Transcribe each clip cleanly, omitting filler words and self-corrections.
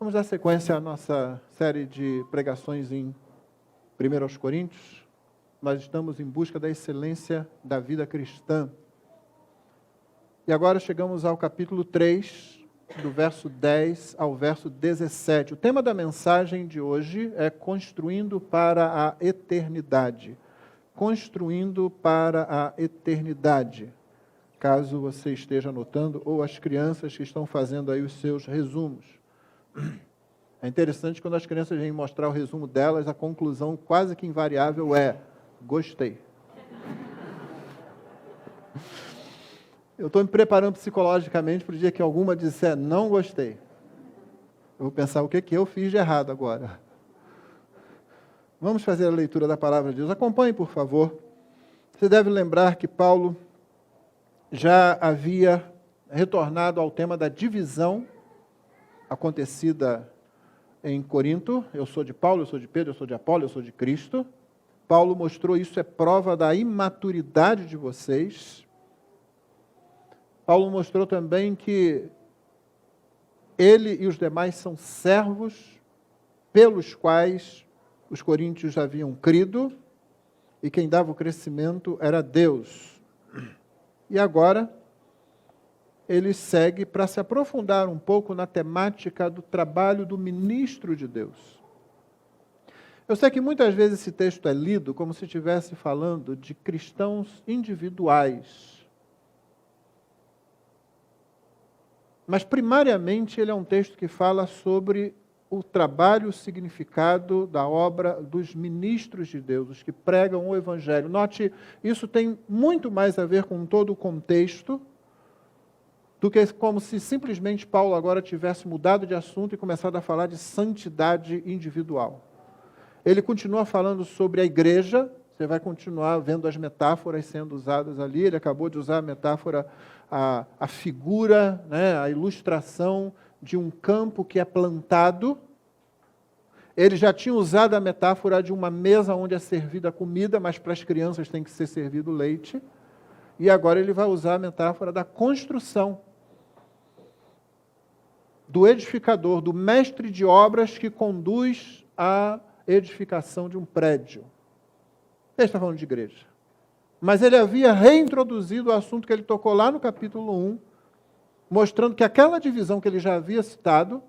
Vamos dar sequência à nossa série de pregações em 1 Coríntios. Nós estamos em busca da excelência da vida cristã. E agora chegamos ao capítulo 3, do verso 10 ao verso 17. O tema da mensagem de hoje é Construindo para a Eternidade. Construindo para a Eternidade. Caso você esteja anotando, ou as crianças que estão fazendo aí os seus resumos. É interessante quando as crianças vêm mostrar o resumo delas, a conclusão quase que invariável é: gostei. Eu estou me preparando psicologicamente para o dia que alguma disser não gostei. Eu vou pensar o que eu fiz de errado agora. Vamos fazer a leitura da palavra de Deus. Acompanhe, por favor. Você deve lembrar que Paulo já havia retornado ao tema da divisão acontecida em Corinto. Eu sou de Paulo, eu sou de Pedro, eu sou de Apolo, eu sou de Cristo. Paulo mostrou isso é prova da imaturidade de vocês. Paulo mostrou também que ele e os demais são servos pelos quais os coríntios haviam crido e quem dava o crescimento era Deus. E agora ele segue para se aprofundar um pouco na temática do trabalho do ministro de Deus. Eu sei que muitas vezes esse texto é lido como se estivesse falando de cristãos individuais. Mas, primariamente, ele é um texto que fala sobre o trabalho, o significado da obra dos ministros de Deus, os que pregam o Evangelho. Note, isso tem muito mais a ver com todo o contexto do que como se simplesmente Paulo agora tivesse mudado de assunto e começado a falar de santidade individual. Ele continua falando sobre a igreja, você vai continuar vendo as metáforas sendo usadas ali. Ele acabou de usar a metáfora, a figura, né, a ilustração de um campo que é plantado. Ele já tinha usado a metáfora de uma mesa onde é servida a comida, mas para as crianças tem que ser servido leite. E agora ele vai usar a metáfora da construção, do edificador, do mestre de obras que conduz à edificação de um prédio. Ele está falando de igreja. Mas ele havia reintroduzido o assunto que ele tocou lá no capítulo 1, mostrando que aquela divisão que ele já havia citado,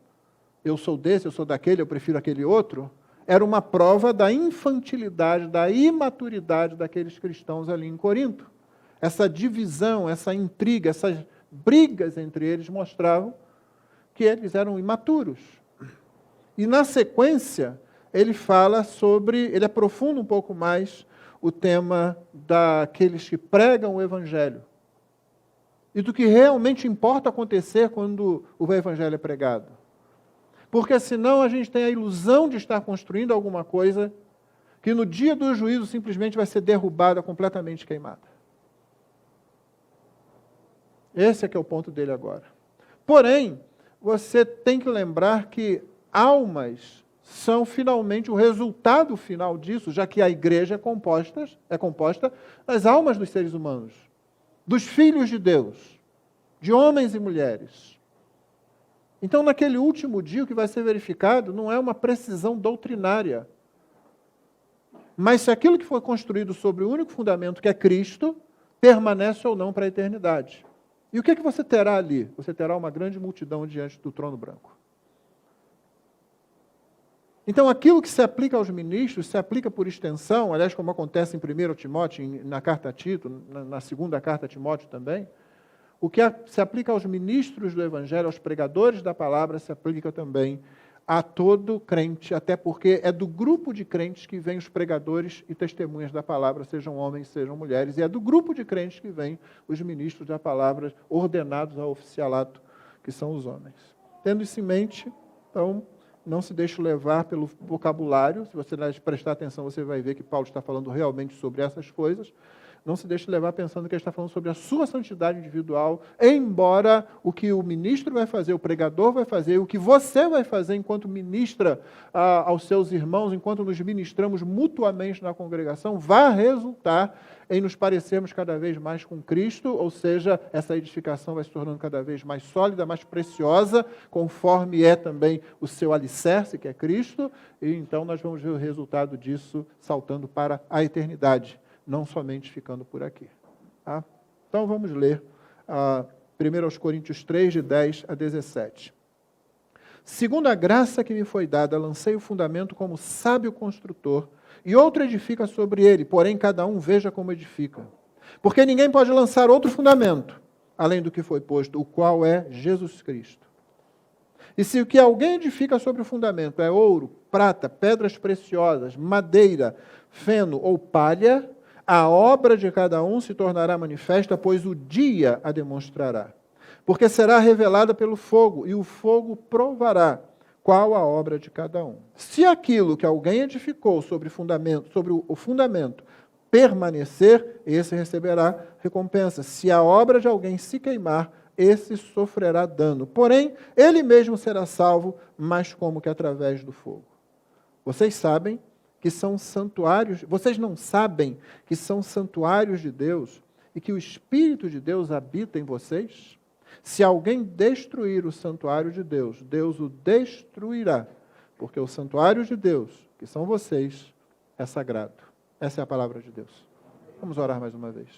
eu sou desse, eu sou daquele, eu prefiro aquele outro, era uma prova da infantilidade, da imaturidade daqueles cristãos ali em Corinto. Essa divisão, essa intriga, essas brigas entre eles mostravam que eles eram imaturos. E na sequência, ele fala sobre, ele aprofunda um pouco mais o tema daqueles que pregam o Evangelho. E do que realmente importa acontecer quando o Evangelho é pregado. Porque senão a gente tem a ilusão de estar construindo alguma coisa que no dia do juízo simplesmente vai ser derrubada, completamente queimada. Esse é que é o ponto dele agora. Porém, você tem que lembrar que almas são finalmente o resultado final disso, já que a igreja é composta das almas dos seres humanos, dos filhos de Deus, de homens e mulheres. Então, naquele último dia, o que vai ser verificado não é uma precisão doutrinária, mas se aquilo que foi construído sobre o único fundamento, que é Cristo, permanece ou não para a eternidade. E o que você terá ali? Você terá uma grande multidão diante do trono branco. Então, aquilo que se aplica aos ministros, se aplica por extensão, aliás, como acontece em 1 Timóteo, na carta a Tito, na segunda carta a Timóteo também, o que se aplica aos ministros do Evangelho, aos pregadores da palavra, se aplica também a todo crente, até porque é do grupo de crentes que vêm os pregadores e testemunhas da palavra, sejam homens, sejam mulheres, e é do grupo de crentes que vêm os ministros da palavra ordenados ao oficialato, que são os homens. Tendo isso em mente, então, não se deixe levar pelo vocabulário. Se você prestar atenção, você vai ver que Paulo está falando realmente sobre essas coisas. não se deixe levar pensando que ele está falando sobre a sua santidade individual, embora o que o ministro vai fazer, o pregador vai fazer, o que você vai fazer enquanto ministra aos seus irmãos, enquanto nos ministramos mutuamente na congregação, vai resultar em nos parecermos cada vez mais com Cristo, ou seja, essa edificação vai se tornando cada vez mais sólida, mais preciosa, conforme é também o seu alicerce, que é Cristo, e então nós vamos ver o resultado disso saltando para a eternidade, não somente ficando por aqui. Tá? Então vamos ler 1 Coríntios 3, de 10 a 17. Segundo a graça que me foi dada, lancei o fundamento como sábio construtor, e outro edifica sobre ele, porém cada um veja como edifica. Porque ninguém pode lançar outro fundamento, além do que foi posto, o qual é Jesus Cristo. E se o que alguém edifica sobre o fundamento é ouro, prata, pedras preciosas, madeira, feno ou palha, a obra de cada um se tornará manifesta, pois o dia a demonstrará. Porque será revelada pelo fogo, e o fogo provará qual a obra de cada um. Se aquilo que alguém edificou sobre o fundamento permanecer, esse receberá recompensa. Se a obra de alguém se queimar, esse sofrerá dano. Porém, ele mesmo será salvo, mas como que através do fogo. Vocês sabem que são santuários, vocês não sabem que são santuários de Deus e que o Espírito de Deus habita em vocês? Se alguém destruir o santuário de Deus, Deus o destruirá, porque o santuário de Deus, que são vocês, é sagrado. Essa é a palavra de Deus. Vamos orar mais uma vez.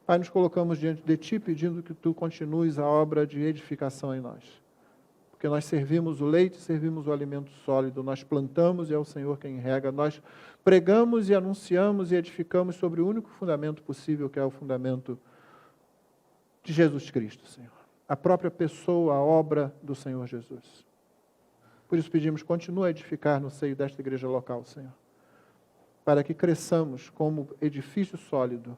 Pai, nos colocamos diante de Ti, pedindo que Tu continues a obra de edificação em nós. Porque nós servimos o leite, servimos o alimento sólido, nós plantamos e é o Senhor quem rega, nós pregamos e anunciamos e edificamos sobre o único fundamento possível, que é o fundamento de Jesus Cristo, Senhor. A própria pessoa, a obra do Senhor Jesus. Por isso pedimos, continua a edificar no seio desta igreja local, Senhor. Para que cresçamos como edifício sólido,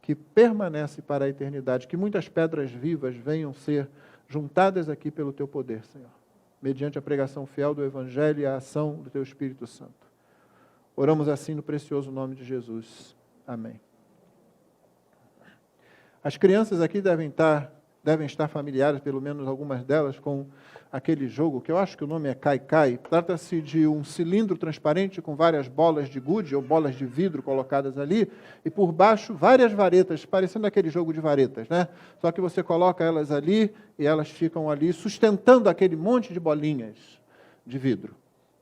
que permanece para a eternidade, que muitas pedras vivas venham ser juntadas aqui pelo Teu poder, Senhor. Mediante a pregação fiel do Evangelho e a ação do Teu Espírito Santo. Oramos assim no precioso nome de Jesus. Amém. As crianças aqui devem estar familiares, pelo menos algumas delas, com aquele jogo, que eu acho que o nome é Cai-Cai. Trata-se de um cilindro transparente com várias bolas de gude, ou bolas de vidro colocadas ali, e por baixo várias varetas, parecendo aquele jogo de varetas, né? Só que você coloca elas ali, e elas ficam ali sustentando aquele monte de bolinhas de vidro.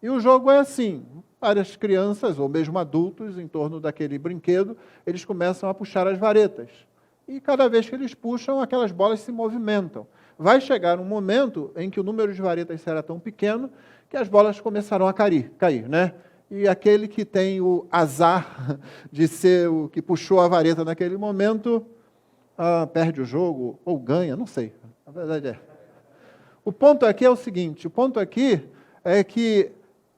E o jogo é assim, várias crianças, ou mesmo adultos, em torno daquele brinquedo, eles começam a puxar as varetas. E cada vez que eles puxam, aquelas bolas se movimentam. Vai chegar um momento em que o número de varetas será tão pequeno que as bolas começarão a cair, né? E aquele que tem o azar de ser o que puxou a vareta naquele momento, perde o jogo ou ganha, não sei. A verdade é. O ponto aqui é o seguinte, o ponto aqui é que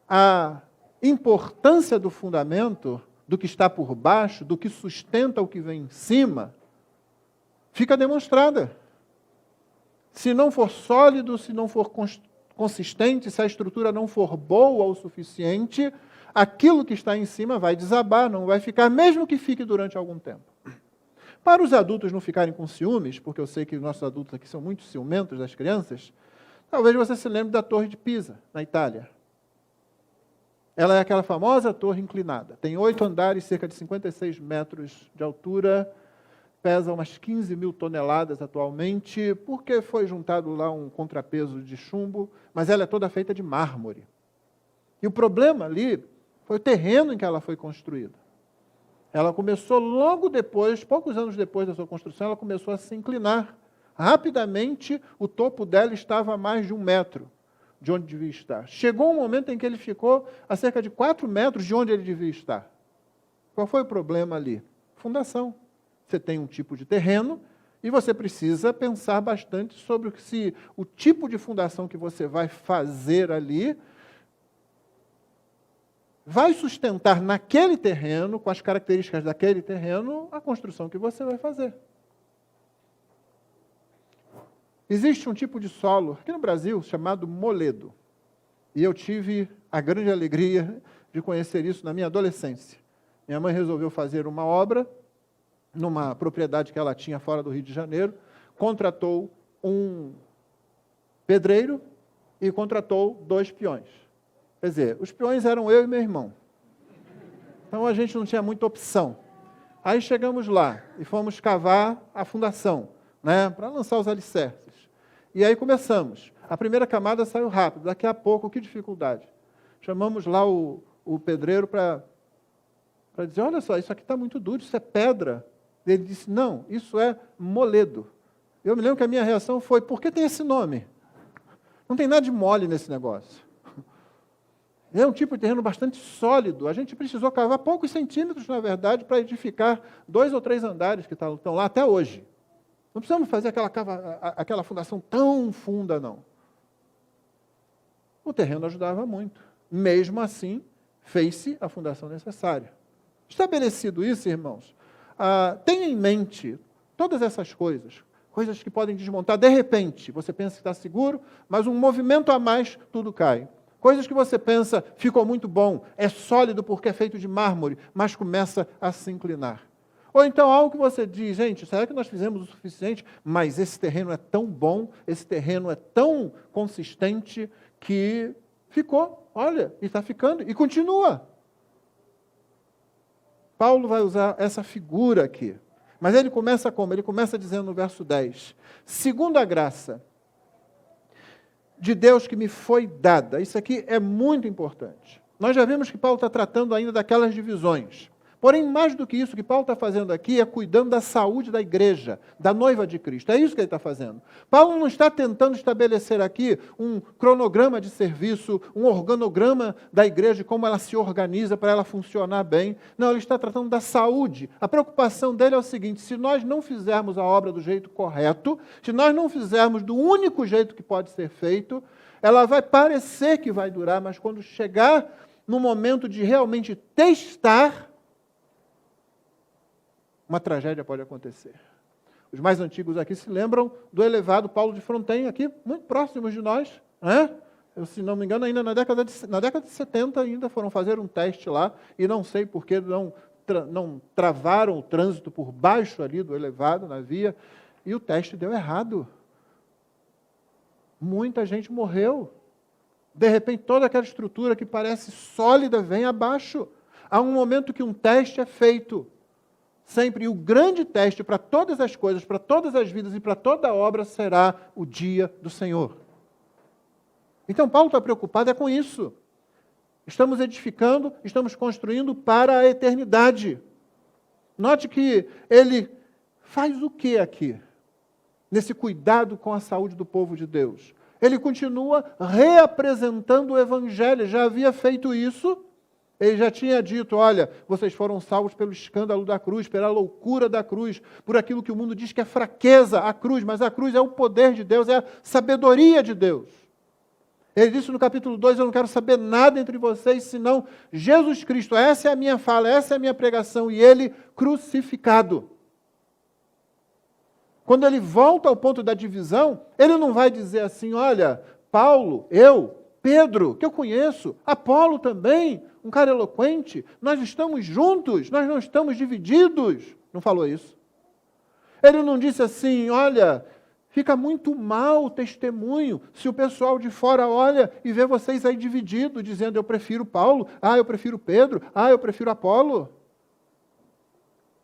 a importância do fundamento, do que está por baixo, do que sustenta o que vem em cima, fica demonstrada. Se não for sólido, se não for consistente, se a estrutura não for boa o suficiente, aquilo que está em cima vai desabar, não vai ficar, mesmo que fique durante algum tempo. Para os adultos não ficarem com ciúmes, porque eu sei que os nossos adultos aqui são muito ciumentos das crianças, talvez você se lembre da Torre de Pisa, na Itália. Ela é aquela famosa torre inclinada. Tem 8 andares, cerca de 56 metros de altura, pesa umas 15 mil toneladas atualmente, porque foi juntado lá um contrapeso de chumbo, mas ela é toda feita de mármore. E o problema ali foi o terreno em que ela foi construída. Ela começou logo depois, poucos anos depois da sua construção, ela começou a se inclinar. Rapidamente, o topo dela estava a mais de 1 metro de onde devia estar. Chegou um momento em que ele ficou a cerca de 4 metros de onde ele devia estar. Qual foi o problema ali? Fundação. Você tem um tipo de terreno e você precisa pensar bastante sobre se o tipo de fundação que você vai fazer ali vai sustentar naquele terreno, com as características daquele terreno, a construção que você vai fazer. Existe um tipo de solo aqui no Brasil chamado moledo. E eu tive a grande alegria de conhecer isso na minha adolescência. Minha mãe resolveu fazer uma obra numa propriedade que ela tinha fora do Rio de Janeiro, contratou um pedreiro e contratou 2 peões. Quer dizer, os peões eram eu e meu irmão. Então a gente não tinha muita opção. Aí chegamos lá e fomos cavar a fundação, né, para lançar os alicerces. E aí começamos. A primeira camada saiu rápido, daqui a pouco, que dificuldade. Chamamos lá o pedreiro para dizer, olha só, isso aqui está muito duro, isso é pedra. Ele disse, não, isso é moledo. Eu me lembro que a minha reação foi, por que tem esse nome? Não tem nada de mole nesse negócio. É um tipo de terreno bastante sólido. A gente precisou cavar poucos centímetros, na verdade, para edificar 2 ou 3 andares que estão lá até hoje. Não precisamos fazer aquela fundação tão funda, não. O terreno ajudava muito. Mesmo assim, fez-se a fundação necessária. Estabelecido isso, irmãos, tenha em mente todas essas coisas que podem desmontar. De repente, você pensa que está seguro, mas um movimento a mais, tudo cai. Coisas que você pensa, ficou muito bom, é sólido porque é feito de mármore, mas começa a se inclinar. Ou então algo que você diz, gente, será que nós fizemos o suficiente? Mas esse terreno é tão bom, esse terreno é tão consistente, que ficou, olha, e está ficando, e continua. Paulo vai usar essa figura aqui. Mas ele começa como? Ele começa dizendo no verso 10, segundo a graça de Deus que me foi dada. Isso aqui é muito importante. Nós já vimos que Paulo está tratando ainda daquelas divisões. Porém, mais do que isso, o que Paulo está fazendo aqui é cuidando da saúde da igreja, da noiva de Cristo. É isso que ele está fazendo. Paulo não está tentando estabelecer aqui um cronograma de serviço, um organograma da igreja, como ela se organiza para ela funcionar bem. Não, ele está tratando da saúde. A preocupação dele é o seguinte, se nós não fizermos a obra do jeito correto, se nós não fizermos do único jeito que pode ser feito, ela vai parecer que vai durar, mas quando chegar no momento de realmente testar, uma tragédia pode acontecer. Os mais antigos aqui se lembram do elevado Paulo de Fronten, aqui, muito próximos de nós, né? Eu, se não me engano, ainda na década de 70 ainda foram fazer um teste lá, e não sei por que não travaram o trânsito por baixo ali do elevado, na via, e o teste deu errado. Muita gente morreu. De repente, toda aquela estrutura que parece sólida vem abaixo. Há um momento que um teste é feito. Sempre, e o grande teste para todas as coisas, para todas as vidas e para toda a obra será o dia do Senhor. Então, Paulo está preocupado com isso. Estamos edificando, estamos construindo para a eternidade. Note que ele faz o que aqui? Nesse cuidado com a saúde do povo de Deus. Ele continua reapresentando o Evangelho, já havia feito isso. Ele já tinha dito, olha, vocês foram salvos pelo escândalo da cruz, pela loucura da cruz, por aquilo que o mundo diz que é fraqueza, a cruz, mas a cruz é o poder de Deus, é a sabedoria de Deus. Ele disse no capítulo 2, eu não quero saber nada entre vocês, senão Jesus Cristo. Essa é a minha fala, essa é a minha pregação, e Ele crucificado. Quando ele volta ao ponto da divisão, ele não vai dizer assim, olha, Paulo, Pedro, que eu conheço, Apolo também, um cara eloquente, nós estamos juntos, nós não estamos divididos. Não falou isso. Ele não disse assim, olha, fica muito mal o testemunho se o pessoal de fora olha e vê vocês aí divididos, dizendo eu prefiro Paulo, eu prefiro Pedro, eu prefiro Apolo.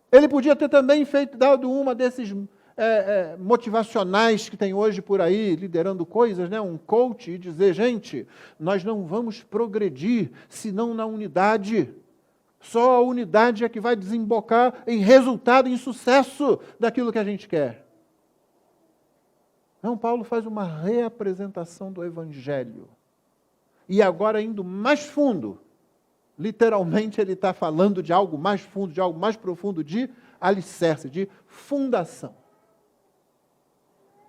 Ele podia ter também dado uma desses motivacionais que tem hoje por aí, liderando coisas, né? Um coach, e dizer, gente, nós não vamos progredir senão na unidade. Só a unidade é que vai desembocar em resultado, em sucesso daquilo que a gente quer. Não, Paulo faz uma reapresentação do Evangelho. E agora indo mais fundo, literalmente ele está falando de algo mais fundo, de algo mais profundo, de alicerce, de fundação.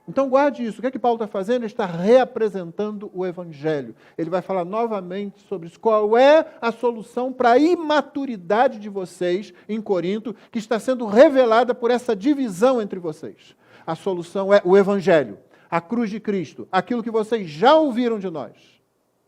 Então guarde isso. O que é que Paulo está fazendo? Ele está reapresentando o Evangelho. Ele vai falar novamente sobre isso. Qual é a solução para a imaturidade de vocês em Corinto, que está sendo revelada por essa divisão entre vocês? A solução é o Evangelho, a cruz de Cristo, aquilo que vocês já ouviram de nós.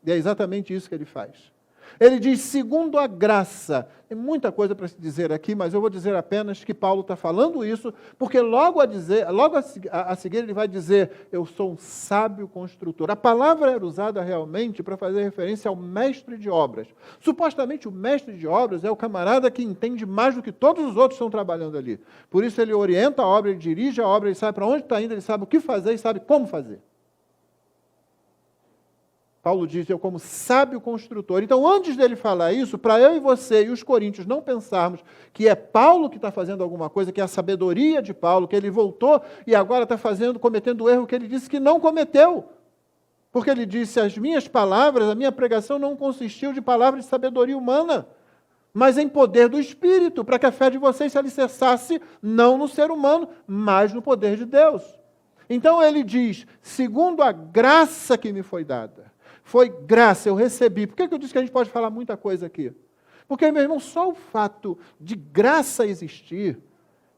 E é exatamente isso que ele faz. Ele diz, segundo a graça. Tem muita coisa para se dizer aqui, mas eu vou dizer apenas que Paulo está falando isso, porque logo a seguir ele vai dizer, eu sou um sábio construtor. A palavra era usada realmente para fazer referência ao mestre de obras. Supostamente o mestre de obras é o camarada que entende mais do que todos os outros que estão trabalhando ali. Por isso ele orienta a obra, ele dirige a obra, ele sabe para onde está indo, ele sabe o que fazer e sabe como fazer. Paulo diz, eu como sábio construtor. Então, antes dele falar isso, para eu e você e os coríntios não pensarmos que é Paulo que está fazendo alguma coisa, que é a sabedoria de Paulo, que ele voltou e agora está cometendo o erro que ele disse que não cometeu. Porque ele disse, as minhas palavras, a minha pregação não consistiu de palavras de sabedoria humana, mas em poder do Espírito, para que a fé de vocês se alicerçasse não no ser humano, mas no poder de Deus. Então ele diz, segundo a graça que me foi dada, foi graça, eu recebi. Por que eu disse que a gente pode falar muita coisa aqui? Porque, meu irmão, só o fato de graça existir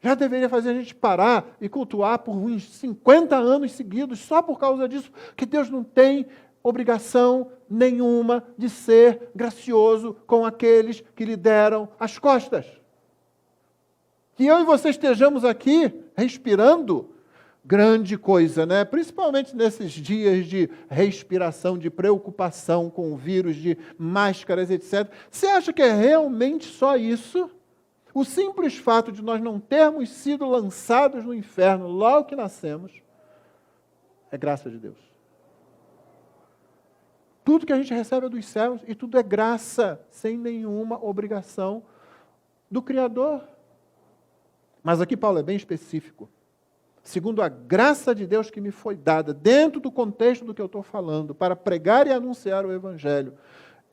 já deveria fazer a gente parar e cultuar por uns 50 anos seguidos, só por causa disso, que Deus não tem obrigação nenhuma de ser gracioso com aqueles que lhe deram as costas. Que eu e você estejamos aqui respirando, grande coisa, né? Principalmente nesses dias de respiração, de preocupação com o vírus, de máscaras, etc. Você acha que é realmente só isso? O simples fato de nós não termos sido lançados no inferno logo que nascemos é graça de Deus. Tudo que a gente recebe é dos céus e tudo é graça, sem nenhuma obrigação do Criador. Mas aqui Paulo é bem específico. Segundo a graça de Deus que me foi dada, dentro do contexto do que eu estou falando, para pregar e anunciar o Evangelho,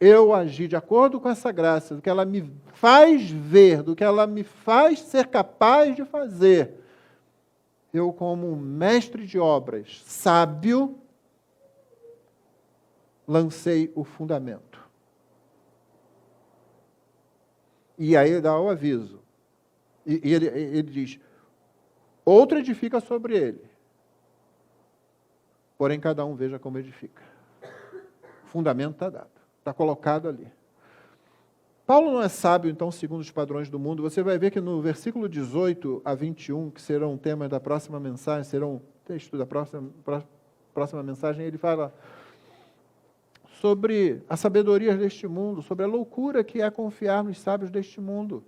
eu agi de acordo com essa graça, do que ela me faz ver, do que ela me faz ser capaz de fazer. Eu, como um mestre de obras, sábio, lancei o fundamento. E aí ele dá o aviso. E ele diz, outro edifica sobre ele. Porém, cada um veja como edifica. O fundamento está dado, está colocado ali. Paulo não é sábio, então, segundo os padrões do mundo. Você vai ver que no versículo 18 a 21, que serão temas da próxima mensagem, serão texto da próxima mensagem, ele fala sobre a sabedoria deste mundo, sobre a loucura que é confiar nos sábios deste mundo.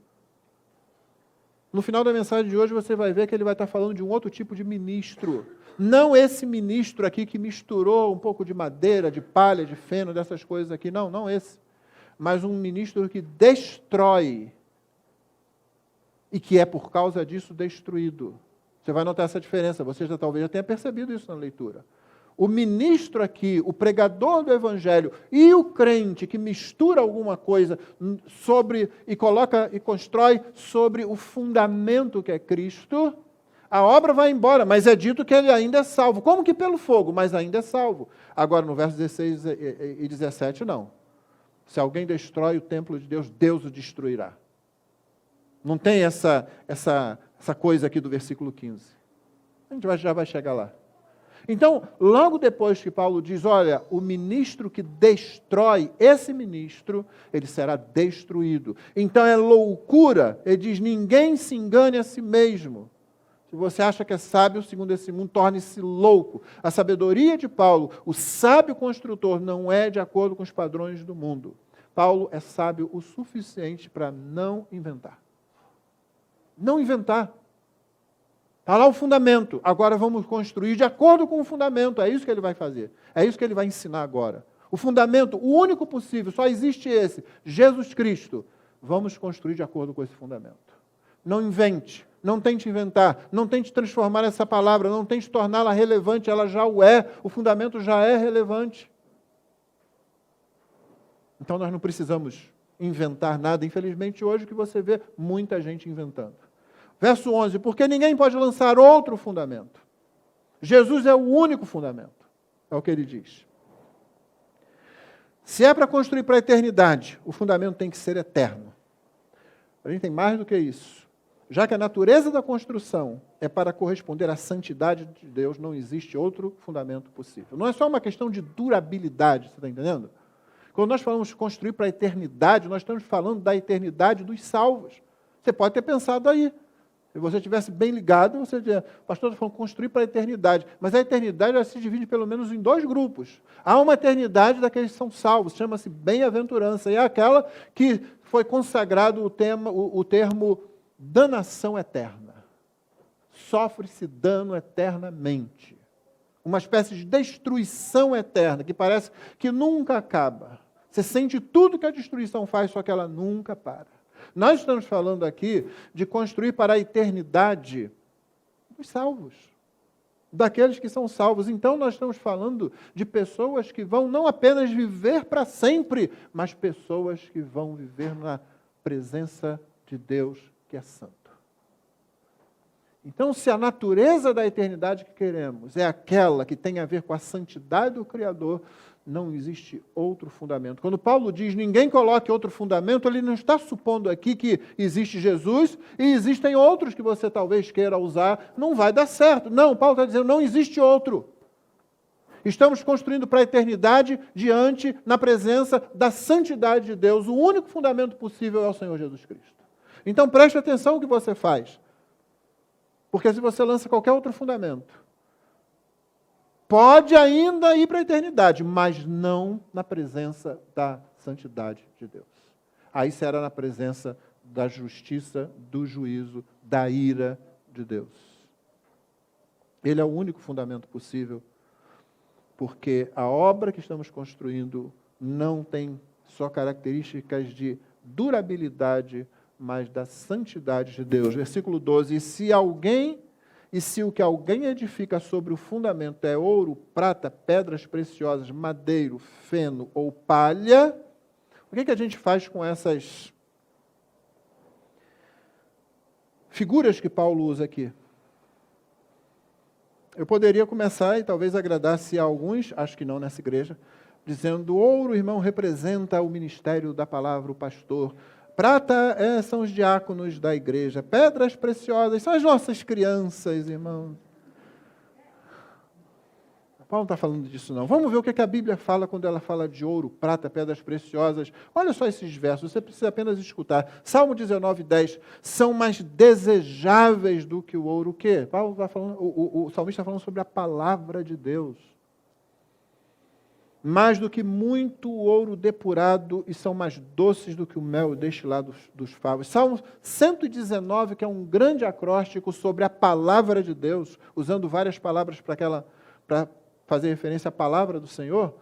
No final da mensagem de hoje, você vai ver que ele vai estar falando de um outro tipo de ministro. Não esse ministro aqui que misturou um pouco de madeira, de palha, de feno, dessas coisas aqui. Não esse. Mas um ministro que destrói e que é por causa disso destruído. Você vai notar essa diferença. Você talvez já tenha percebido isso na leitura. O ministro aqui, o pregador do Evangelho e o crente que mistura alguma coisa sobre e coloca e constrói sobre o fundamento que é Cristo, a obra vai embora, mas é dito que ele ainda é salvo. Como que pelo fogo? Mas ainda é salvo. Agora, no verso 16 e 17, não. Se alguém destrói o templo de Deus, Deus o destruirá. Não tem essa coisa aqui do versículo 15. A gente já vai chegar lá. Então, logo depois que Paulo diz, olha, o ministro que destrói, esse ministro, ele será destruído. Então é loucura, ele diz, ninguém se engane a si mesmo. Se você acha que é sábio, segundo esse mundo, torne-se louco. A sabedoria de Paulo, o sábio construtor, não é de acordo com os padrões do mundo. Paulo é sábio o suficiente para não inventar. Não inventar. Está lá o fundamento, agora vamos construir de acordo com o fundamento, é isso que ele vai fazer, é isso que ele vai ensinar agora. O fundamento, o único possível, só existe esse, Jesus Cristo. Vamos construir de acordo com esse fundamento. Não invente, não tente inventar, não tente transformar essa palavra, não tente torná-la relevante, ela já o é, o fundamento já é relevante. Então nós não precisamos inventar nada, infelizmente hoje o que você vê, muita gente inventando. Verso 11, porque ninguém pode lançar outro fundamento. Jesus é o único fundamento, é o que ele diz. Se é para construir para a eternidade, o fundamento tem que ser eterno. A gente tem mais do que isso. Já que a natureza da construção é para corresponder à santidade de Deus, não existe outro fundamento possível. Não é só uma questão de durabilidade, você está entendendo? Quando nós falamos construir para a eternidade, nós estamos falando da eternidade dos salvos. Você pode ter pensado aí. Se você estivesse bem ligado, você diria, pastor, está falando construir para a eternidade. Mas a eternidade ela se divide pelo menos em 2 grupos. Há uma eternidade daqueles que são salvos, chama-se bem-aventurança. E é aquela que foi consagrado o termo danação eterna. Sofre-se dano eternamente. Uma espécie de destruição eterna, que parece que nunca acaba. Você sente tudo que a destruição faz, só que ela nunca para. Nós estamos falando aqui de construir para a eternidade os salvos, daqueles que são salvos. Então, nós estamos falando de pessoas que vão não apenas viver para sempre, mas pessoas que vão viver na presença de Deus, que é santo. Então, se a natureza da eternidade que queremos é aquela que tem a ver com a santidade do Criador, não existe outro fundamento. Quando Paulo diz ninguém coloque outro fundamento, ele não está supondo aqui que existe Jesus e existem outros que você talvez queira usar, não vai dar certo. Não, Paulo está dizendo não existe outro. Estamos construindo para a eternidade na presença da santidade de Deus. O único fundamento possível é o Senhor Jesus Cristo. Então preste atenção no que você faz. Porque se você lança qualquer outro fundamento, pode ainda ir para a eternidade, mas não na presença da santidade de Deus. Aí será na presença da justiça, do juízo, da ira de Deus. Ele é o único fundamento possível, porque a obra que estamos construindo não tem só características de durabilidade, mas da santidade de Deus. Versículo 12, e se o que alguém edifica sobre o fundamento é ouro, prata, pedras preciosas, madeiro, feno ou palha, o que a gente faz com essas figuras que Paulo usa aqui? Eu poderia começar, e talvez agradasse a alguns, acho que não nessa igreja, dizendo, ouro, irmão, representa o ministério da palavra, o pastor. Prata são os diáconos da igreja. Pedras preciosas são as nossas crianças, irmãos. Paulo não está falando disso, não. Vamos ver o que a Bíblia fala quando ela fala de ouro, prata, pedras preciosas. Olha só esses versos, você precisa apenas escutar. Salmo 19:10. São mais desejáveis do que o ouro. O quê? Paulo está falando, o salmista está falando sobre a palavra de Deus. Mais do que muito ouro depurado, e são mais doces do que o mel destilado dos favos. Salmo 119, que é um grande acróstico sobre a palavra de Deus, usando várias palavras para fazer referência à palavra do Senhor.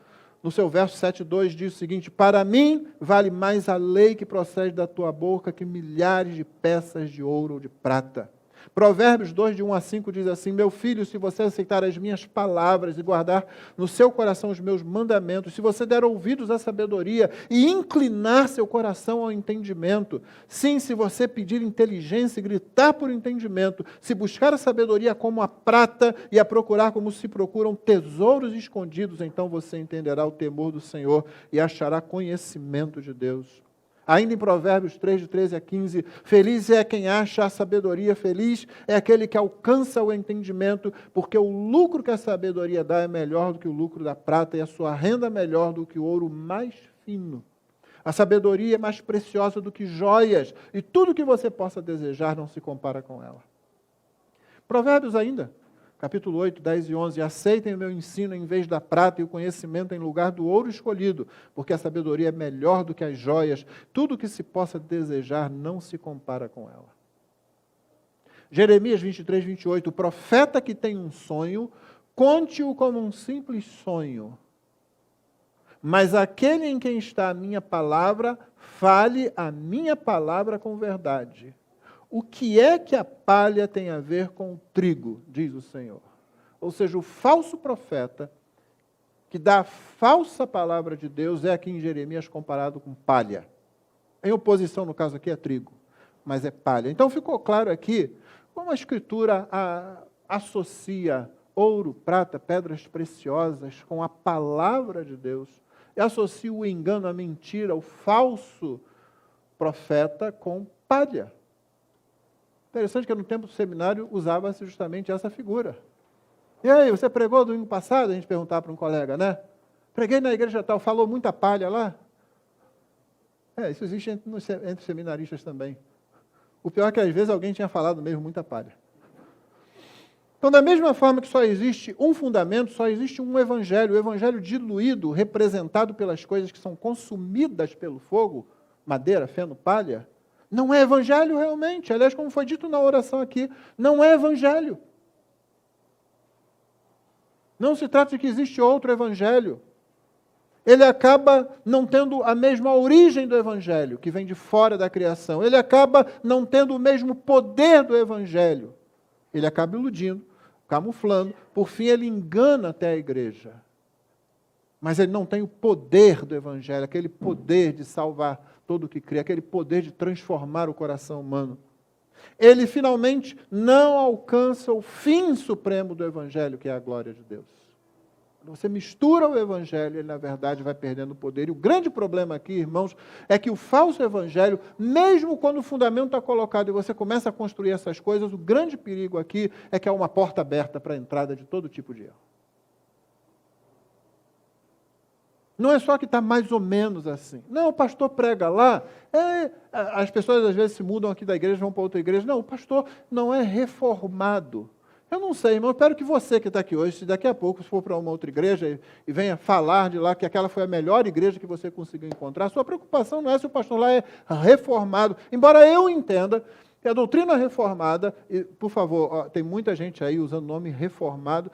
No seu verso 7:2 diz o seguinte, para mim vale mais a lei que procede da tua boca que milhares de peças de ouro ou de prata. Provérbios 2, de 1 a 5, diz assim, meu filho, se você aceitar as minhas palavras e guardar no seu coração os meus mandamentos, se você der ouvidos à sabedoria e inclinar seu coração ao entendimento, sim, se você pedir inteligência e gritar por entendimento, se buscar a sabedoria como a prata e a procurar como se procuram tesouros escondidos, então você entenderá o temor do Senhor e achará conhecimento de Deus. Ainda em Provérbios 3, de 13 a 15, feliz é quem acha a sabedoria, feliz é aquele que alcança o entendimento, porque o lucro que a sabedoria dá é melhor do que o lucro da prata, e a sua renda é melhor do que o ouro mais fino. A sabedoria é mais preciosa do que joias, e tudo que você possa desejar não se compara com ela. Provérbios ainda, capítulo 8, 10 e 11, aceitem o meu ensino em vez da prata e o conhecimento em lugar do ouro escolhido, porque a sabedoria é melhor do que as joias, tudo que se possa desejar não se compara com ela. Jeremias 23, 28, o profeta que tem um sonho, conte-o como um simples sonho, mas aquele em quem está a minha palavra, fale a minha palavra com verdade. O que é que a palha tem a ver com o trigo, diz o Senhor? Ou seja, o falso profeta, que dá a falsa palavra de Deus, é aqui em Jeremias comparado com palha. Em oposição, no caso aqui, é trigo, mas é palha. Então ficou claro aqui como a Escritura associa ouro, prata, pedras preciosas com a palavra de Deus, e associa o engano, a mentira, o falso profeta com palha. Interessante que no tempo do seminário usava-se justamente essa figura. E aí, você pregou domingo passado? A gente perguntava para um colega, né? Preguei na igreja tal, falou muita palha lá? Isso existe entre seminaristas também. O pior é que às vezes alguém tinha falado mesmo muita palha. Então, da mesma forma que só existe um fundamento, só existe um evangelho. O evangelho diluído, representado pelas coisas que são consumidas pelo fogo, madeira, feno, palha, não é evangelho realmente. Aliás, como foi dito na oração aqui, não é evangelho. Não se trata de que existe outro evangelho. Ele acaba não tendo a mesma origem do evangelho, que vem de fora da criação. Ele acaba não tendo o mesmo poder do evangelho. Ele acaba iludindo, camuflando, por fim ele engana até a igreja. Mas ele não tem o poder do evangelho, aquele poder de salvar todo o que crê, aquele poder de transformar o coração humano. Ele finalmente não alcança o fim supremo do evangelho, que é a glória de Deus. Quando você mistura o evangelho, ele na verdade vai perdendo o poder. E o grande problema aqui, irmãos, é que o falso evangelho, mesmo quando o fundamento está colocado e você começa a construir essas coisas, o grande perigo aqui é que há uma porta aberta para a entrada de todo tipo de erro. Não é só que está mais ou menos assim. Não, o pastor prega lá, as pessoas às vezes se mudam aqui da igreja, vão para outra igreja. Não, o pastor não é reformado. Eu não sei, irmão, eu espero que você que está aqui hoje, se daqui a pouco for para uma outra igreja e venha falar de lá que aquela foi a melhor igreja que você conseguiu encontrar, sua preocupação não é se o pastor lá é reformado. Embora eu entenda que a doutrina reformada, e, por favor, tem muita gente aí usando o nome reformado,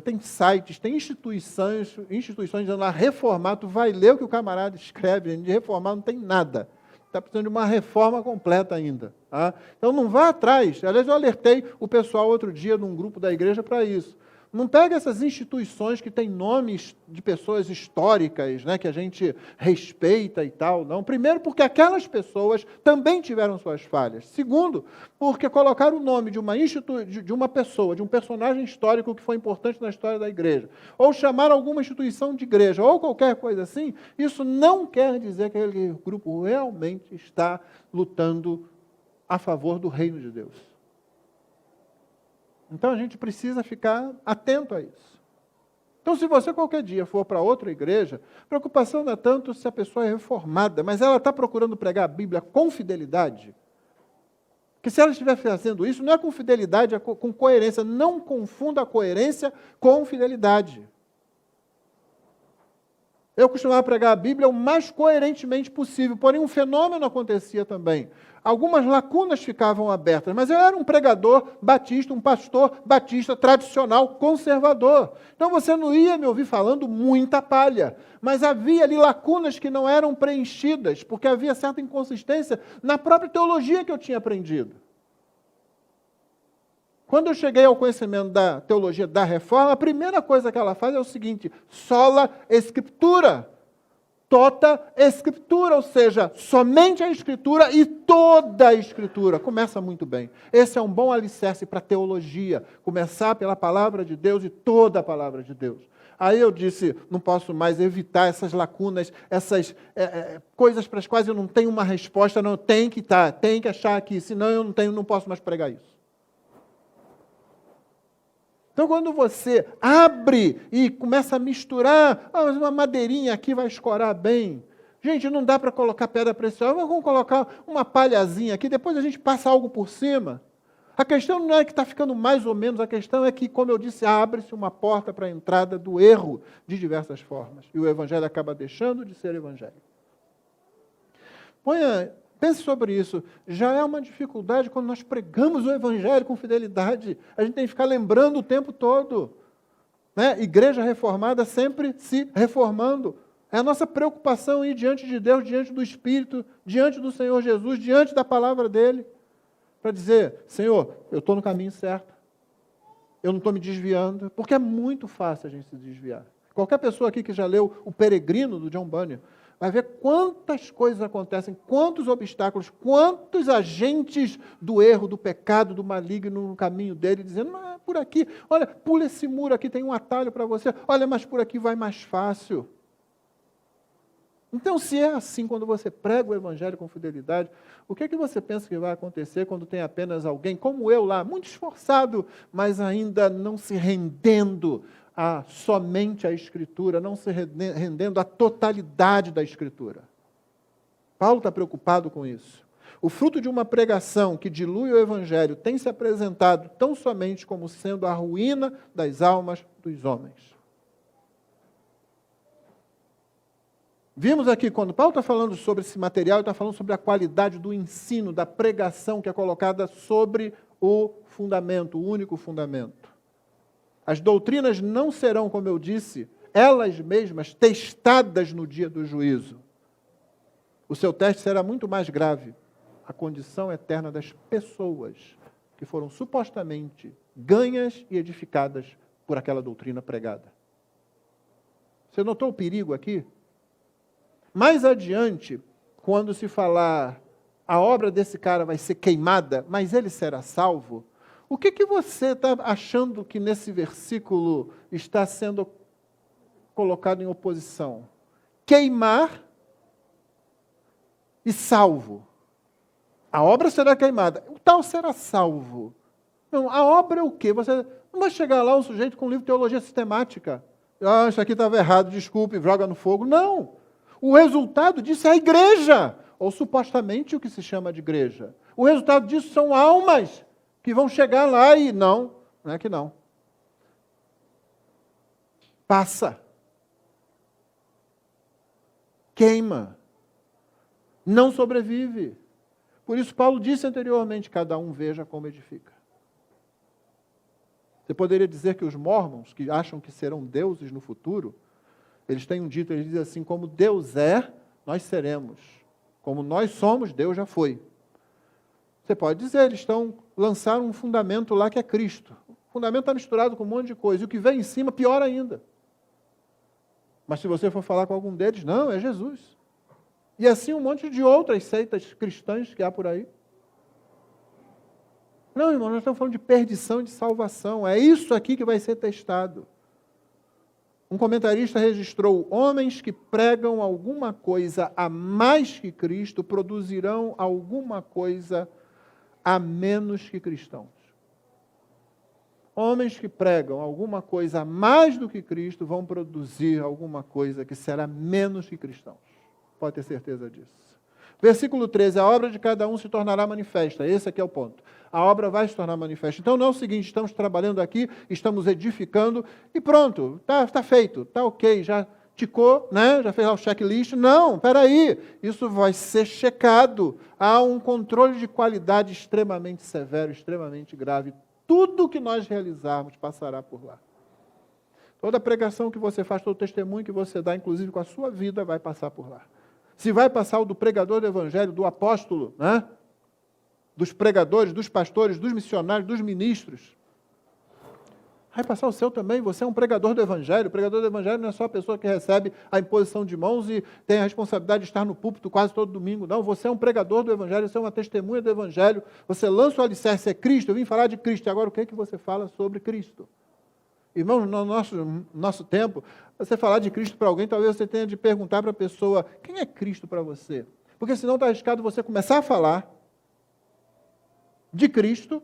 tem sites, tem instituições dizendo lá reformado, tu vai ler o que o camarada escreve, de reformado não tem nada. Está precisando de uma reforma completa ainda. Tá? Então não vá atrás. Aliás, eu alertei o pessoal outro dia num grupo da igreja para isso. Não pega essas instituições que têm nomes de pessoas históricas, né, que a gente respeita e tal, não. Primeiro, porque aquelas pessoas também tiveram suas falhas. Segundo, porque colocar o nome de uma pessoa, de um personagem histórico que foi importante na história da igreja, ou chamar alguma instituição de igreja, ou qualquer coisa assim, isso não quer dizer que aquele grupo realmente está lutando a favor do reino de Deus. Então a gente precisa ficar atento a isso. Então, se você qualquer dia for para outra igreja, a preocupação não é tanto se a pessoa é reformada, mas ela está procurando pregar a Bíblia com fidelidade. Porque se ela estiver fazendo isso, não é com fidelidade, é com coerência. Não confunda a coerência com fidelidade. Eu costumava pregar a Bíblia o mais coerentemente possível, porém um fenômeno acontecia também. Algumas lacunas ficavam abertas, mas eu era um pregador batista, um pastor batista tradicional, conservador. Então você não ia me ouvir falando muita palha, mas havia ali lacunas que não eram preenchidas, porque havia certa inconsistência na própria teologia que eu tinha aprendido. Quando eu cheguei ao conhecimento da teologia da reforma, a primeira coisa que ela faz é o seguinte: sola escritura, tota escritura, ou seja, somente a escritura e toda a escritura. Começa muito bem. Esse é um bom alicerce para a teologia, começar pela palavra de Deus e toda a palavra de Deus. Aí eu disse, não posso mais evitar essas lacunas, essas coisas para as quais eu não tenho uma resposta, não, tem que achar aqui, senão eu não posso mais pregar isso. Então, quando você abre e começa a misturar, mas uma madeirinha aqui vai escorar bem. Gente, não dá para colocar pedra preciosa, vamos colocar uma palhazinha aqui, depois a gente passa algo por cima. A questão não é que está ficando mais ou menos, a questão é que, como eu disse, abre-se uma porta para a entrada do erro de diversas formas. E o evangelho acaba deixando de ser evangelho. Pense sobre isso. Já é uma dificuldade quando nós pregamos o evangelho com fidelidade. A gente tem que ficar lembrando o tempo todo. Né? Igreja reformada sempre se reformando. É a nossa preocupação ir diante de Deus, diante do Espírito, diante do Senhor Jesus, diante da palavra dEle. Para dizer, Senhor, eu estou no caminho certo. Eu não estou me desviando. Porque é muito fácil a gente se desviar. Qualquer pessoa aqui que já leu O Peregrino, do John Bunyan, vai ver quantas coisas acontecem, quantos obstáculos, quantos agentes do erro, do pecado, do maligno no caminho dele, dizendo, mas por aqui, olha, pula esse muro aqui, tem um atalho para você, olha, mas por aqui vai mais fácil. Então, se é assim, quando você prega o evangelho com fidelidade, o que é que você pensa que vai acontecer quando tem apenas alguém, como eu lá, muito esforçado, mas ainda não se rendendo somente à Escritura, não se rendendo à totalidade da Escritura. Paulo está preocupado com isso. O fruto de uma pregação que dilui o Evangelho tem se apresentado tão somente como sendo a ruína das almas dos homens. Vimos aqui, quando Paulo está falando sobre esse material, ele está falando sobre a qualidade do ensino, da pregação que é colocada sobre o fundamento, o único fundamento. As doutrinas não serão, como eu disse, elas mesmas testadas no dia do juízo. O seu teste será muito mais grave. A condição eterna das pessoas que foram supostamente ganhas e edificadas por aquela doutrina pregada. Você notou o perigo aqui? Mais adiante, quando se falar a obra desse cara vai ser queimada, mas ele será salvo, o que você está achando que nesse versículo está sendo colocado em oposição? Queimar e salvo. A obra será queimada, o tal será salvo. Não, a obra é o quê? Você não vai chegar lá um sujeito com um livro de teologia sistemática. Ah, isso aqui estava errado, desculpe, joga no fogo. Não. O resultado disso é a igreja, ou supostamente o que se chama de igreja. O resultado disso são almas que vão chegar lá e não é que não. Passa. Queima. Não sobrevive. Por isso Paulo disse anteriormente, cada um veja como edifica. Você poderia dizer que os mormons, que acham que serão deuses no futuro, eles têm um dito, eles dizem assim, como Deus é, nós seremos. Como nós somos, Deus já foi. Você pode dizer, eles lançaram um fundamento lá que é Cristo. O fundamento está misturado com um monte de coisa. E o que vem em cima, pior ainda. Mas se você for falar com algum deles, não, é Jesus. E assim um monte de outras seitas cristãs que há por aí. Não, irmão, nós estamos falando de perdição e de salvação. É isso aqui que vai ser testado. Um comentarista registrou: homens que pregam alguma coisa a mais que Cristo produzirão alguma coisa a menos que cristãos. Homens que pregam alguma coisa a mais do que Cristo vão produzir alguma coisa que será menos que cristãos. Pode ter certeza disso. Versículo 13, a obra de cada um se tornará manifesta. Esse aqui é o ponto. A obra vai se tornar manifesta. Então não é o seguinte, estamos trabalhando aqui, estamos edificando e pronto, está feito, está ok, já ticou, né? Já fez lá o checklist. Não, peraí, isso vai ser checado. Há um controle de qualidade extremamente severo, extremamente grave. Tudo que nós realizarmos passará por lá. Toda pregação que você faz, todo testemunho que você dá, inclusive com a sua vida, vai passar por lá. Se vai passar o do pregador do evangelho, do apóstolo, né? Dos pregadores, dos pastores, dos missionários, dos ministros, vai passar o seu também. Você é um pregador do evangelho. O pregador do evangelho não é só a pessoa que recebe a imposição de mãos e tem a responsabilidade de estar no púlpito quase todo domingo. Não, você é um pregador do evangelho, você é uma testemunha do evangelho. Você lança o alicerce, é Cristo, eu vim falar de Cristo. E agora o que é que você fala sobre Cristo? Irmão, no nosso tempo, você falar de Cristo para alguém, talvez você tenha de perguntar para a pessoa, quem é Cristo para você? Porque senão está arriscado você começar a falar de Cristo,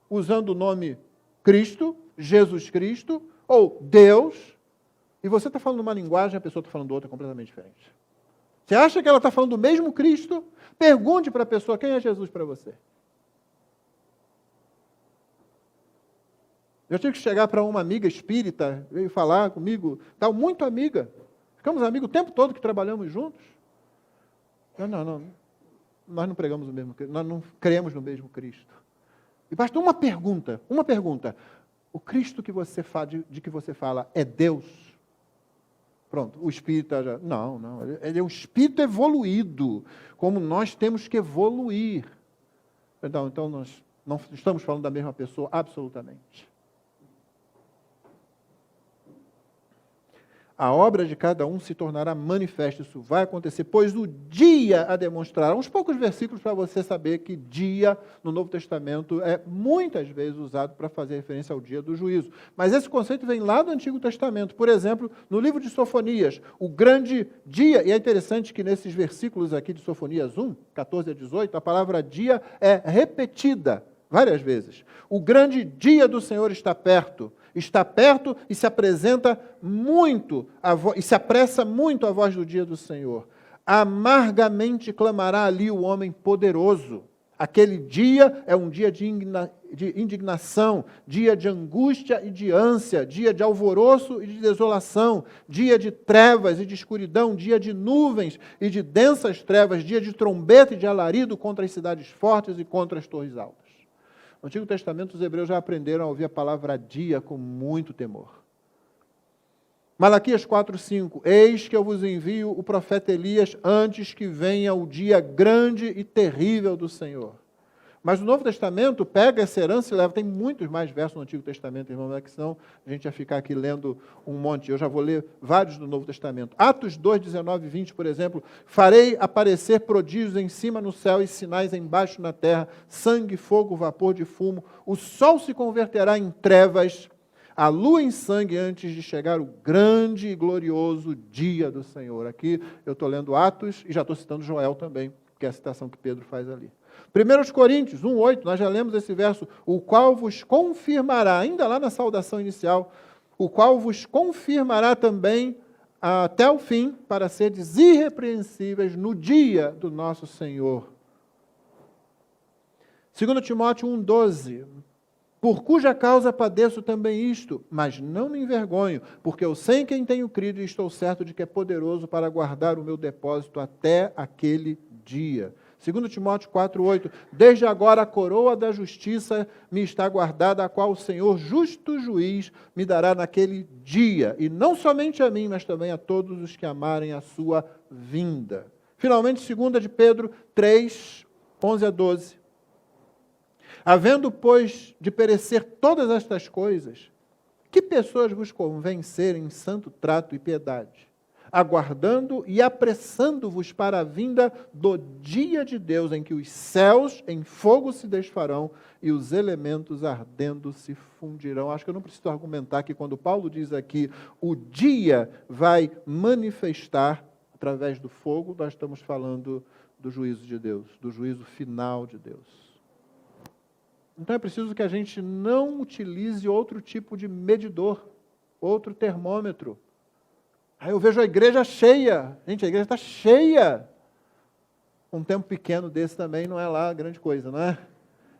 usando o nome Cristo, Jesus Cristo, ou Deus, e você está falando uma linguagem e a pessoa está falando outra completamente diferente. Você acha que ela está falando do mesmo Cristo? Pergunte para a pessoa, quem é Jesus para você? Eu tive que chegar para uma amiga espírita, veio falar comigo, tal, muito amiga. Ficamos amigos o tempo todo que trabalhamos juntos. Não, nós não pregamos o mesmo Cristo, nós não cremos no mesmo Cristo. E basta uma pergunta. O Cristo que você fala, de que você fala é Deus? Pronto, o espírita já... Não, ele é um espírito evoluído, como nós temos que evoluir. Então nós não estamos falando da mesma pessoa, absolutamente. A obra de cada um se tornará manifesta, isso vai acontecer, pois o dia a demonstrará. Uns poucos versículos para você saber que dia no Novo Testamento é muitas vezes usado para fazer referência ao dia do juízo. Mas esse conceito vem lá do Antigo Testamento. Por exemplo, no livro de Sofonias, o grande dia, e é interessante que nesses versículos aqui de Sofonias 1, 14 a 18, a palavra dia é repetida várias vezes. O grande dia do Senhor está perto e se apresenta muito, e se apressa muito a voz do dia do Senhor. amargamente clamará ali o homem poderoso. Aquele dia é um dia de indignação, dia de angústia e de ânsia, dia de alvoroço e de desolação, dia de trevas e de escuridão, dia de nuvens e de densas trevas, dia de trombeta e de alarido contra as cidades fortes e contra as torres altas. No Antigo Testamento, os hebreus já aprenderam a ouvir a palavra dia com muito temor. Malaquias 4:5, eis que eu vos envio o profeta Elias antes que venha o dia grande e terrível do Senhor. Mas o Novo Testamento pega essa herança e leva, tem muitos mais versos no Antigo Testamento, irmão, não é que senão a gente ia ficar aqui lendo um monte, eu já vou ler vários do Novo Testamento. Atos 2, 19 e 20, por exemplo, farei aparecer prodígios em cima no céu e sinais embaixo na terra, sangue, fogo, vapor de fumo, o sol se converterá em trevas, a lua em sangue antes de chegar o grande e glorioso dia do Senhor. Aqui eu estou lendo Atos e já estou citando Joel também, que é a citação que Pedro faz ali. 1 Coríntios 1,8, nós já lemos esse verso, o qual vos confirmará, ainda lá na saudação inicial, o qual vos confirmará também até o fim, para seres irrepreensíveis no dia do nosso Senhor. 2 Timóteo 1,12, por cuja causa padeço também isto, mas não me envergonho, porque eu sei em quem tenho crido e estou certo de que é poderoso para guardar o meu depósito até aquele dia. 2 Timóteo 4,8, desde agora a coroa da justiça me está guardada, a qual o Senhor, justo juiz, me dará naquele dia, e não somente a mim, mas também a todos os que amarem a sua vinda. Finalmente, 2 de Pedro 3, 11 a 12. Havendo, pois, de perecer todas estas coisas, que pessoas vos convencerem em santo trato e piedade, aguardando e apressando-vos para a vinda do dia de Deus, em que os céus em fogo se desfarão e os elementos ardendo se fundirão. Acho que eu não preciso argumentar que quando Paulo diz aqui, o dia vai manifestar através do fogo, nós estamos falando do juízo de Deus, do juízo final de Deus. Então é preciso que a gente não utilize outro tipo de medidor, outro termômetro. Aí eu vejo a igreja cheia. Gente, a igreja está cheia. Um tempo pequeno desse também não é lá grande coisa, não é?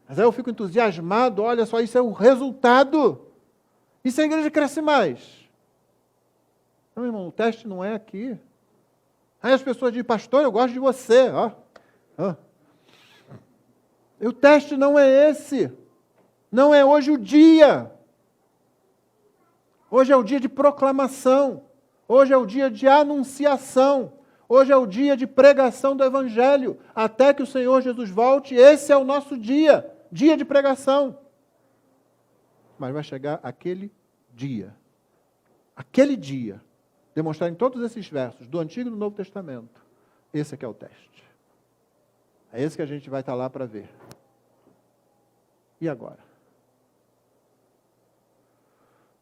Mas aí eu fico entusiasmado, olha só, isso é o resultado. E se a igreja cresce mais? Não, irmão, o teste não é aqui. Aí as pessoas dizem, pastor, eu gosto de você. E o teste não é esse. Não é hoje o dia. Hoje é o dia de proclamação. Hoje é o dia de anunciação. Hoje é o dia de pregação do Evangelho. Até que o Senhor Jesus volte, esse é o nosso dia. Dia de pregação. Mas vai chegar aquele dia. Aquele dia. Demonstrar em todos esses versos, do Antigo e do Novo Testamento. Esse é que é o teste. É esse que a gente vai estar lá para ver. E agora?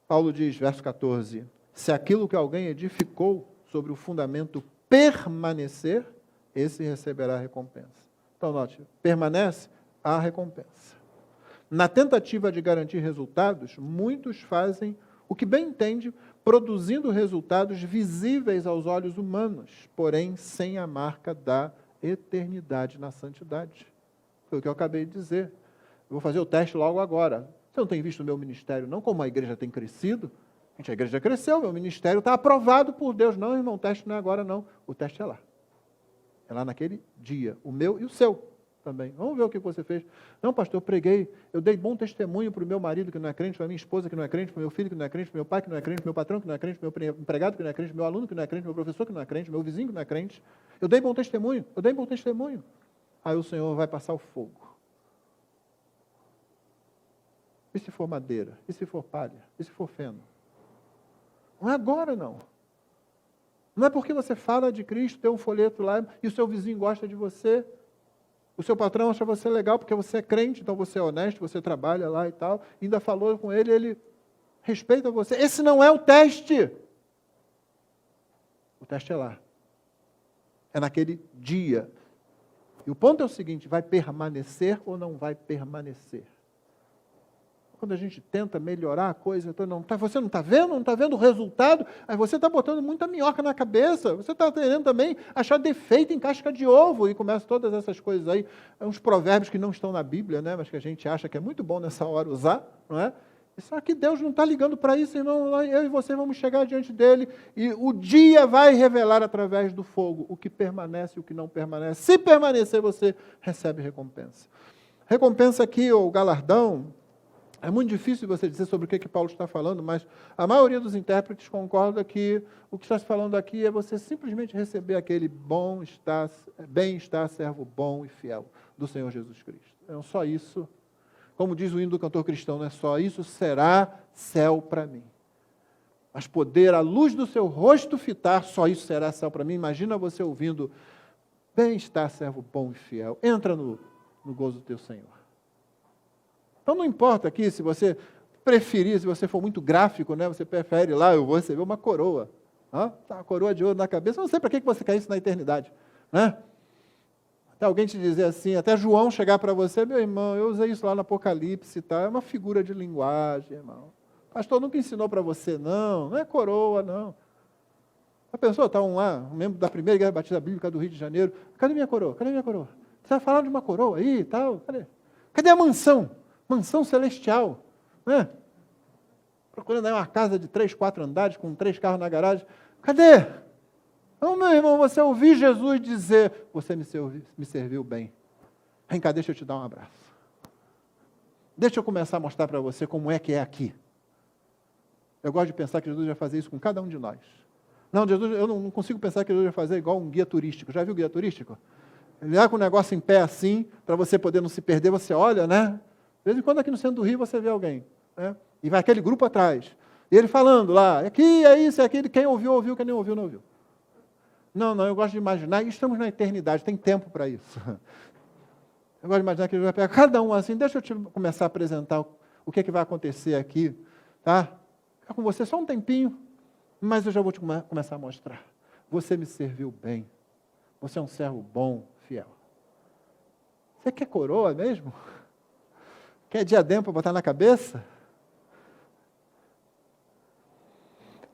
Paulo diz, verso 14, se aquilo que alguém edificou sobre o fundamento permanecer, esse receberá a recompensa. Então, note, permanece a recompensa. Na tentativa de garantir resultados, muitos fazem o que bem entende, produzindo resultados visíveis aos olhos humanos, porém sem a marca da eternidade na santidade. Foi o que eu acabei de dizer. Eu vou fazer o teste logo agora. Você não tem visto o meu ministério, não? Como a igreja tem crescido? Gente, a igreja cresceu, meu ministério está aprovado por Deus. Não, irmão, o teste não é agora, não. O teste é lá. É lá naquele dia. O meu e o seu também. Vamos ver o que você fez. Não, pastor, eu preguei. Eu dei bom testemunho para o meu marido que não é crente, para a minha esposa que não é crente, para o meu filho que não é crente, para o meu pai que não é crente, para o meu patrão que não é crente, para o meu empregado que não é crente, para o meu aluno que não é crente, para o meu professor que não é crente, para o meu vizinho que não é crente. Eu dei bom testemunho. Eu dei bom testemunho. Aí o Senhor vai passar o fogo. E se for madeira? E se for palha? E se for feno? Não é agora, não. Não é porque você fala de Cristo, tem um folheto lá, e o seu vizinho gosta de você, o seu patrão acha você legal porque você é crente, então você é honesto, você trabalha lá e tal, e ainda falou com ele, ele respeita você. Esse não é o teste. O teste é lá. É naquele dia. E o ponto é o seguinte, vai permanecer ou não vai permanecer? quando a gente tenta melhorar a coisa, então você não está vendo? Não está vendo o resultado? Aí você está botando muita minhoca na cabeça, você está querendo também achar defeito em casca de ovo, e começa todas essas coisas aí, uns provérbios que não estão na Bíblia, né, mas que a gente acha que é muito bom nessa hora usar, não é? Só que Deus não está ligando para isso, irmão. Eu e você vamos chegar diante dele, e o dia vai revelar através do fogo o que permanece e o que não permanece. Se permanecer, você recebe recompensa. Recompensa aqui, ou galardão, é muito difícil você dizer sobre o que Paulo está falando, mas a maioria dos intérpretes concorda que o que está se falando aqui é você simplesmente receber aquele bem-estar, servo bom e fiel do Senhor Jesus Cristo. É só isso. Como diz o hino do cantor cristão, não é só isso, será céu para mim. Mas poder a luz do seu rosto fitar, só isso será céu para mim. Imagina você ouvindo, bem-estar, servo bom e fiel. Entra no gozo do teu Senhor. Então não importa aqui se você preferir, se você for muito gráfico, né, você prefere lá, eu vou receber uma coroa. Tá, uma coroa de ouro na cabeça, eu não sei para que você quer isso na eternidade. Né? Até alguém te dizer assim, até João chegar para você, meu irmão, eu usei isso lá no Apocalipse, tá? É uma figura de linguagem, irmão. O pastor nunca ensinou para você, não é coroa, não. A pessoa está um membro da primeira igreja batista bíblica do Rio de Janeiro, cadê minha coroa? Cadê minha coroa? Você vai falar de uma coroa aí e tal? Cadê a mansão? Mansão celestial, né? Procurando aí uma casa de 3, 4 andares, com 3 carros na garagem. Cadê? Não, meu irmão, você ouvir Jesus dizer, você me serviu bem. Vem cá, deixa eu te dar um abraço. Deixa eu começar a mostrar para você como é que é aqui. Eu gosto de pensar que Jesus vai fazer isso com cada um de nós. Não, Jesus, eu não consigo pensar que Jesus vai fazer igual um guia turístico. Já viu o guia turístico? Ele vai com o negócio em pé assim, para você poder não se perder, você olha, né? De vez em quando aqui no centro do Rio você vê alguém, né? E vai aquele grupo atrás. E ele falando lá, aqui é isso, é aquilo, quem ouviu, ouviu, quem não ouviu, não ouviu. Não, eu gosto de imaginar, e estamos na eternidade, tem tempo para isso. Eu gosto de imaginar que ele vai pegar cada um assim, deixa eu te começar a apresentar o que é que vai acontecer aqui, tá? Ficar com você só um tempinho, mas eu já vou te começar a mostrar. Você me serviu bem, você é um servo bom, fiel. Você quer coroa mesmo? Quer diadema para botar na cabeça?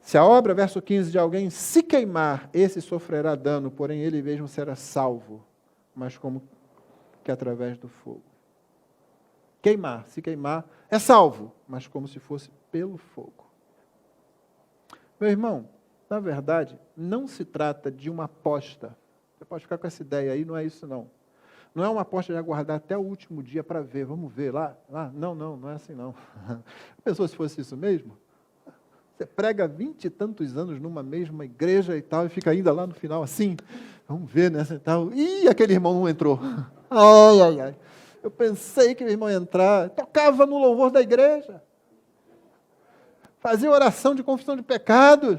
Se a obra, verso 15, de alguém se queimar, esse sofrerá dano, porém ele mesmo será salvo, mas como que através do fogo. Se queimar, é salvo, mas como se fosse pelo fogo. Meu irmão, na verdade, não se trata de uma aposta. Você pode ficar com essa ideia aí, não é isso não. Não é uma aposta de aguardar até o último dia para ver, vamos ver lá. Não é assim não. A pessoa, se fosse isso mesmo, você prega 20 e tantos anos numa mesma igreja e tal, e fica ainda lá no final assim, vamos ver, né, e tal. Ih, aquele irmão não entrou. Ai. Eu pensei que o irmão ia entrar, tocava no louvor da igreja, fazia oração de confissão de pecados,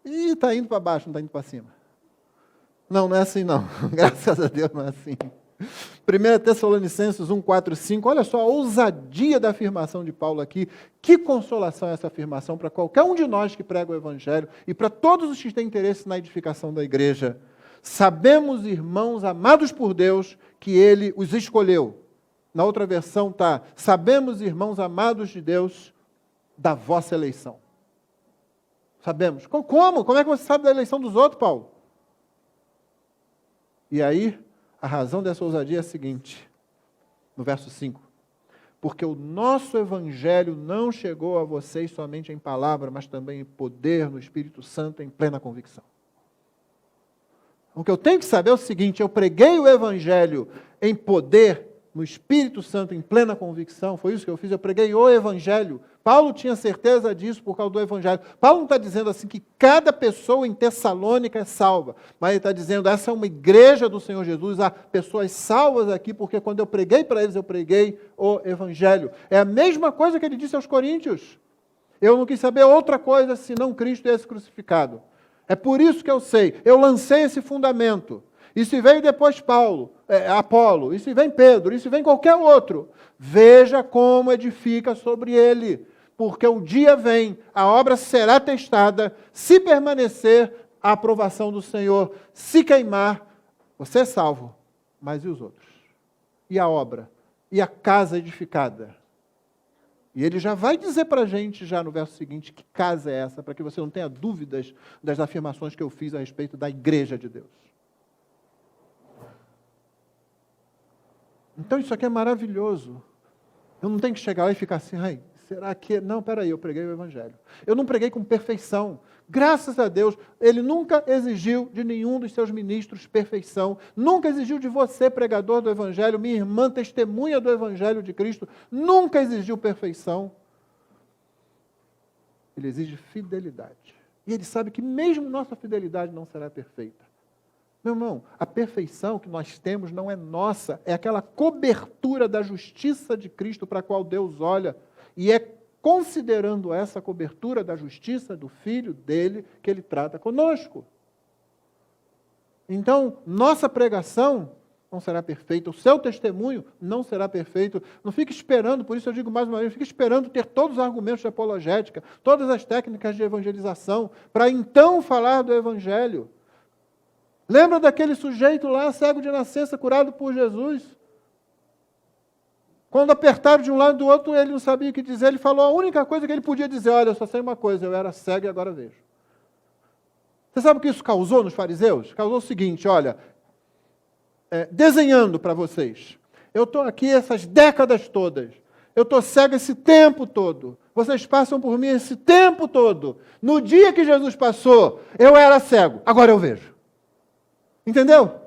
e está indo para baixo, não está indo para cima. Não é assim não, graças a Deus não é assim. 1 Tessalonicenses 1, 4, 5, olha só a ousadia da afirmação de Paulo aqui, que consolação é essa afirmação para qualquer um de nós que prega o Evangelho e para todos os que têm interesse na edificação da igreja. Sabemos, irmãos amados por Deus, que Ele os escolheu. Na outra versão está, sabemos, irmãos amados de Deus, da vossa eleição. Sabemos. Como? Como é que você sabe da eleição dos outros, Paulo? E aí, a razão dessa ousadia é a seguinte, no verso 5. Porque o nosso Evangelho não chegou a vocês somente em palavra, mas também em poder, no Espírito Santo, em plena convicção. O que eu tenho que saber é o seguinte, eu preguei o Evangelho em poder, no Espírito Santo, em plena convicção, foi isso que eu fiz, eu preguei o Evangelho. Paulo tinha certeza disso por causa do Evangelho. Paulo não está dizendo assim que cada pessoa em Tessalônica é salva, mas ele está dizendo, essa é uma igreja do Senhor Jesus, há pessoas salvas aqui, porque quando eu preguei para eles, eu preguei o Evangelho. É a mesma coisa que ele disse aos coríntios. Eu não quis saber outra coisa senão Cristo e esse crucificado. É por isso que eu sei, eu lancei esse fundamento. E se veio depois Apolo, e se vem Pedro, e se vem qualquer outro, veja como edifica sobre ele. Porque o dia vem, a obra será testada, se permanecer, a aprovação do Senhor. Se queimar, você é salvo, mas e os outros? E a obra? E a casa edificada? E ele já vai dizer para a gente, já no verso seguinte, que casa é essa, para que você não tenha dúvidas das afirmações que eu fiz a respeito da igreja de Deus. Então isso aqui é maravilhoso. Eu não tenho que chegar lá e ficar assim, ai, será que... Não, peraí, eu preguei o Evangelho. Eu não preguei com perfeição. Graças a Deus, Ele nunca exigiu de nenhum dos seus ministros perfeição. Nunca exigiu de você, pregador do Evangelho, minha irmã, testemunha do Evangelho de Cristo. Nunca exigiu perfeição. Ele exige fidelidade. E Ele sabe que mesmo nossa fidelidade não será perfeita. Meu irmão, a perfeição que nós temos não é nossa, é aquela cobertura da justiça de Cristo para a qual Deus olha, e é considerando essa cobertura da justiça do Filho dele que Ele trata conosco. Então, nossa pregação não será perfeita, o seu testemunho não será perfeito. Não fique esperando, por isso eu digo mais uma vez, não fique esperando ter todos os argumentos de apologética, todas as técnicas de evangelização, para então falar do Evangelho. Lembra daquele sujeito lá, cego de nascença, curado por Jesus? Quando apertaram de um lado e do outro, ele não sabia o que dizer, ele falou a única coisa que ele podia dizer, olha, eu só sei uma coisa, eu era cego e agora vejo. Você sabe o que isso causou nos fariseus? Causou o seguinte, olha, desenhando para vocês, eu estou aqui essas décadas todas, eu estou cego esse tempo todo, vocês passam por mim esse tempo todo, no dia que Jesus passou, eu era cego, agora eu vejo. Entendeu?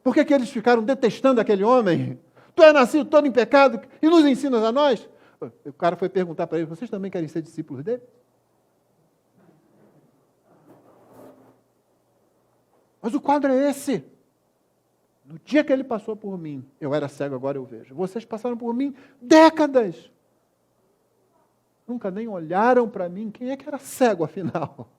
Por que eles ficaram detestando aquele homem? Tu é nascido todo em pecado e nos ensinas a nós? O cara foi perguntar para ele, vocês também querem ser discípulos dele? Mas o quadro é esse. No dia que ele passou por mim, eu era cego, agora eu vejo. Vocês passaram por mim décadas. Nunca nem olharam para mim. Quem é que era cego, afinal?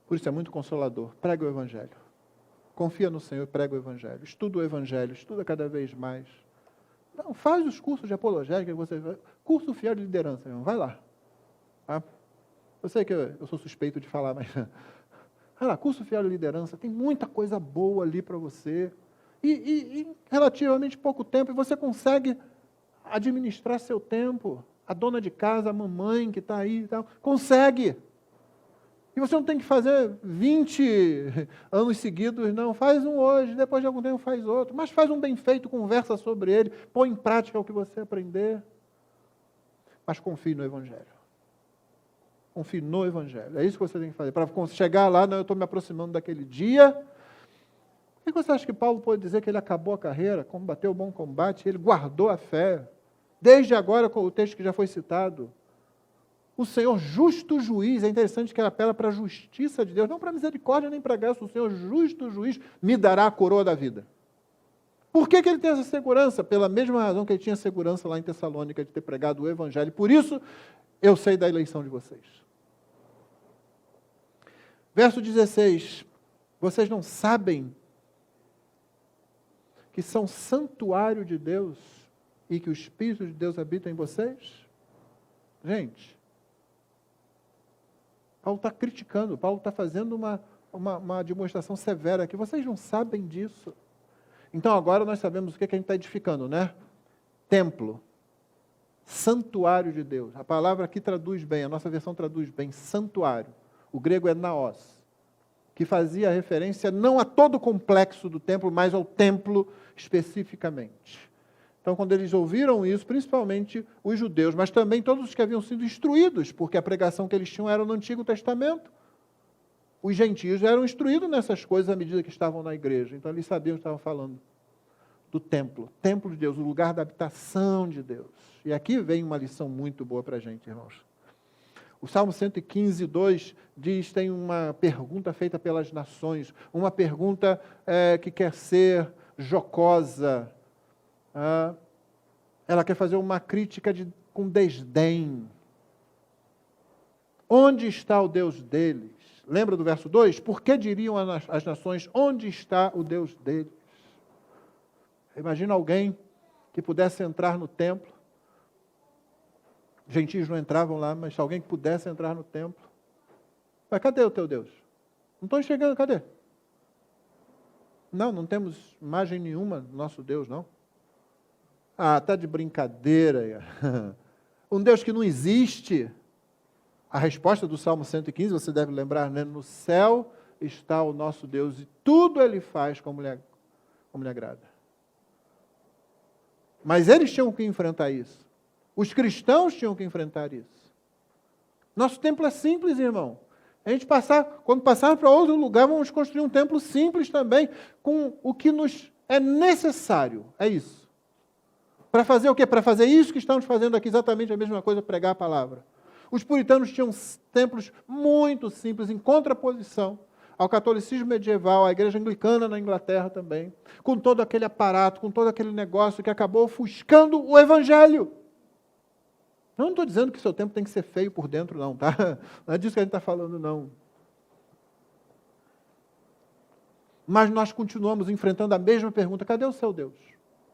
Por isso é muito consolador. Prega o Evangelho. Confia no Senhor e prega o Evangelho. Estuda o Evangelho, estuda cada vez mais. Não, faz os cursos de apologética que você vai. Curso fiel de liderança, irmão. Vai lá. Tá? Eu sei que eu sou suspeito de falar, mas vai lá, curso fiel de liderança, tem muita coisa boa ali para você. E em relativamente pouco tempo, você consegue administrar seu tempo. A dona de casa, a mamãe que está aí e tal, consegue. E você não tem que fazer 20 anos seguidos, não. Faz um hoje, depois de algum tempo faz outro. Mas faz um bem feito, conversa sobre ele, põe em prática o que você aprender. Mas confie no Evangelho. Confie no Evangelho. É isso que você tem que fazer. Para chegar lá, não, eu estou me aproximando daquele dia. Por que você acha que Paulo pode dizer que ele acabou a carreira, combateu o bom combate, ele guardou a fé? Desde agora, com o texto que já foi citado. O Senhor justo juiz, é interessante que ele apela para a justiça de Deus, não para a misericórdia nem para a graça, o Senhor justo juiz me dará a coroa da vida. Por que ele tem essa segurança? Pela mesma razão que ele tinha segurança lá em Tessalônica de ter pregado o Evangelho. Por isso, eu sei da eleição de vocês. Verso 16, vocês não sabem que são santuário de Deus e que o Espírito de Deus habita em vocês? Gente, Paulo está criticando, Paulo está fazendo uma demonstração severa aqui. Vocês não sabem disso. Então agora nós sabemos o que a gente está edificando, né? Templo. Santuário de Deus. A palavra aqui traduz bem, a nossa versão traduz bem, santuário. O grego é naos, que fazia referência não a todo o complexo do templo, mas ao templo especificamente. Então, quando eles ouviram isso, principalmente os judeus, mas também todos os que haviam sido instruídos, porque a pregação que eles tinham era no Antigo Testamento. Os gentios eram instruídos nessas coisas à medida que estavam na igreja. Então, eles sabiam que estavam falando do templo. Templo de Deus, o lugar da habitação de Deus. E aqui vem uma lição muito boa para a gente, irmãos. O Salmo 115, 2 diz, tem uma pergunta feita pelas nações, uma pergunta que quer ser jocosa. Ela quer fazer uma crítica com desdém. Onde está o Deus deles? Lembra do verso 2? Por que diriam as nações, onde está o Deus deles? Imagina alguém que pudesse entrar no templo. Gentios não entravam lá, mas alguém que pudesse entrar no templo. Mas cadê o teu Deus? Não estou enxergando, cadê? Não, não temos imagem nenhuma do nosso Deus, não. Ah, está de brincadeira. Um Deus que não existe. A resposta do Salmo 115, você deve lembrar, né? No céu está o nosso Deus e tudo Ele faz como lhe agrada. Mas eles tinham que enfrentar isso. Os cristãos tinham que enfrentar isso. Nosso templo é simples, irmão. Quando passarmos para outro lugar, vamos construir um templo simples também, com o que nos é necessário. É isso. Para fazer o quê? Para fazer isso que estamos fazendo aqui, exatamente a mesma coisa, pregar a palavra. Os puritanos tinham templos muito simples, em contraposição ao catolicismo medieval, à igreja anglicana na Inglaterra também, com todo aquele aparato, com todo aquele negócio que acabou ofuscando o evangelho. Eu não estou dizendo que seu templo tem que ser feio por dentro, não, tá? Não é disso que a gente está falando, não. Mas nós continuamos enfrentando a mesma pergunta: cadê o seu Deus?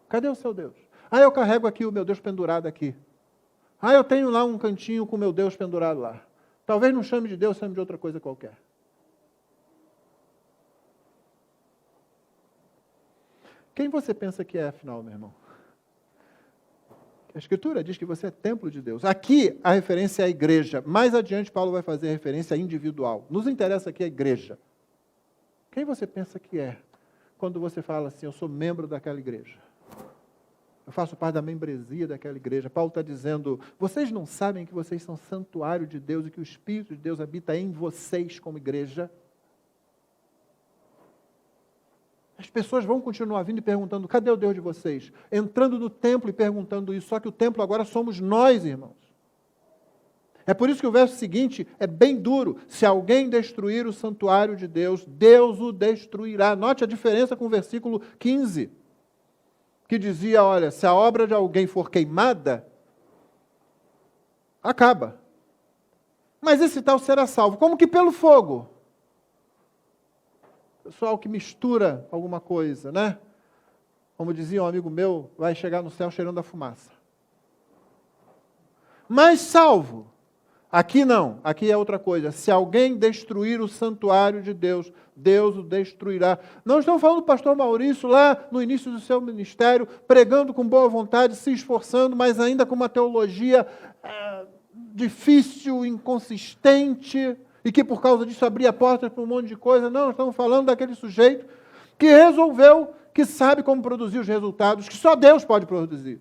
Cadê o seu Deus? Ah, eu carrego aqui o meu Deus pendurado aqui. Ah, eu tenho lá um cantinho com o meu Deus pendurado lá. Talvez não chame de Deus, chame de outra coisa qualquer. Quem você pensa que é, afinal, meu irmão? A Escritura diz que você é templo de Deus. Aqui a referência é a igreja. Mais adiante Paulo vai fazer referência a individual. Nos interessa aqui a igreja. Quem você pensa que é quando você fala assim: eu sou membro daquela igreja? Eu faço parte da membresia daquela igreja. Paulo está dizendo: vocês não sabem que vocês são santuário de Deus e que o Espírito de Deus habita em vocês como igreja? As pessoas vão continuar vindo e perguntando: cadê o Deus de vocês? Entrando no templo e perguntando isso. Só que o templo agora somos nós, irmãos. É por isso que o verso seguinte é bem duro. Se alguém destruir o santuário de Deus, Deus o destruirá. Note a diferença com o versículo 15. Que dizia: olha, se a obra de alguém for queimada, acaba. Mas esse tal será salvo. Como que pelo fogo? Pessoal que mistura alguma coisa, né? Como dizia um amigo meu, vai chegar no céu cheirando a fumaça. Mas salvo. Aqui não, aqui é outra coisa. Se alguém destruir o santuário de Deus, Deus o destruirá. Não estamos falando do pastor Maurício lá no início do seu ministério, pregando com boa vontade, se esforçando, mas ainda com uma teologia difícil, inconsistente, e que por causa disso abria portas para um monte de coisa. Não, estamos falando daquele sujeito que resolveu, que sabe como produzir os resultados, que só Deus pode produzir.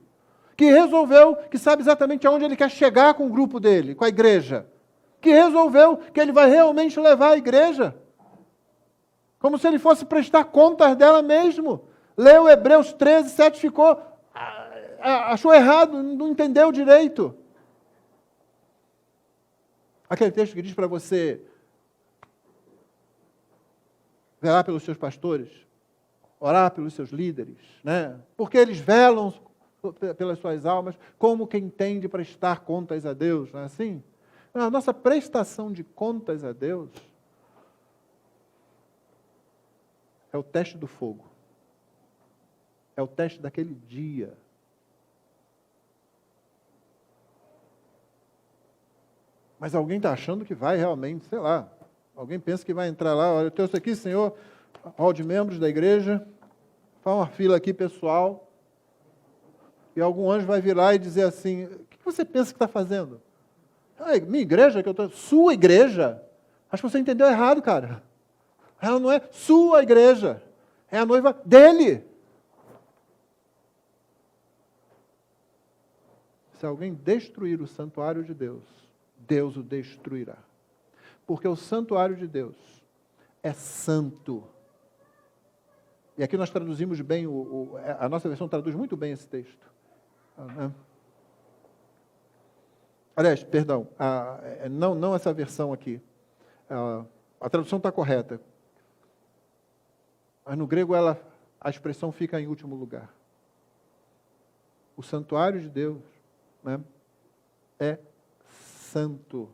Que resolveu, que sabe exatamente aonde ele quer chegar com o grupo dele, com a igreja. Que resolveu que ele vai realmente levar a igreja. Como se ele fosse prestar contas dela mesmo. Leu Hebreus 13, 7, ficou, achou errado, não entendeu direito. Aquele texto que diz para você velar pelos seus pastores, orar pelos seus líderes, né? Porque eles velam pelas suas almas, como quem tem de prestar contas a Deus, não é assim? A nossa prestação de contas a Deus é o teste do fogo. É o teste daquele dia. Mas alguém está achando que vai realmente, sei lá, alguém pensa que vai entrar lá: olha, eu trouxe aqui, Senhor, hall de membros da igreja, faz uma fila aqui, pessoal, e algum anjo vai vir lá e dizer assim: o que você pensa que está fazendo? Minha igreja, que eu estou... Sua igreja? Acho que você entendeu errado, cara. Ela não é sua igreja, é a noiva dele. Se alguém destruir o santuário de Deus, Deus o destruirá. Porque o santuário de Deus é santo. E aqui nós traduzimos bem, a nossa versão traduz muito bem esse texto. Aliás, perdão, não essa versão aqui. A tradução está correta. Mas no grego a expressão fica em último lugar. O santuário de Deus, né, é santo.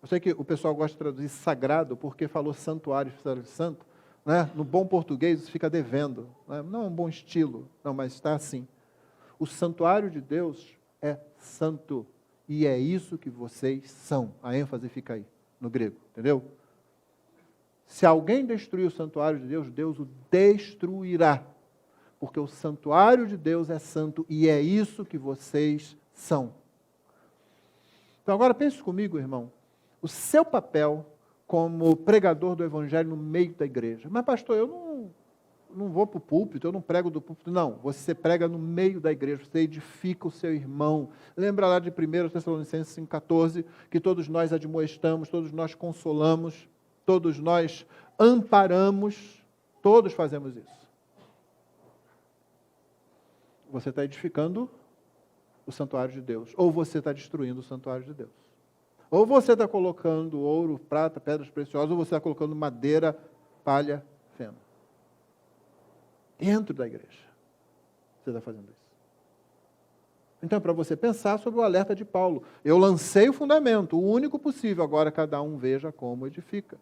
Eu sei que o pessoal gosta de traduzir sagrado porque falou santuário, santo, né? No bom português isso fica devendo, né? Não é um bom estilo, não, mas está assim. O santuário de Deus é santo, e é isso que vocês são. A ênfase fica aí, no grego, entendeu? Se alguém destruir o santuário de Deus, Deus o destruirá. Porque o santuário de Deus é santo e é isso que vocês são. Então agora pense comigo, irmão, o seu papel como pregador do evangelho no meio da igreja. Mas pastor, eu não vou para o púlpito, eu não prego do púlpito. Não, você prega no meio da igreja, você edifica o seu irmão. Lembra lá de 1 Tessalonicenses 5,14, que todos nós admoestamos, todos nós consolamos, todos nós amparamos, todos fazemos isso. Você está edificando o santuário de Deus, ou você está destruindo o santuário de Deus. Ou você está colocando ouro, prata, pedras preciosas, ou você está colocando madeira, palha, feno. Dentro da igreja. Você está fazendo isso. Então, é para você pensar sobre o alerta de Paulo. Eu lancei o fundamento, o único possível, agora cada um veja como edifica.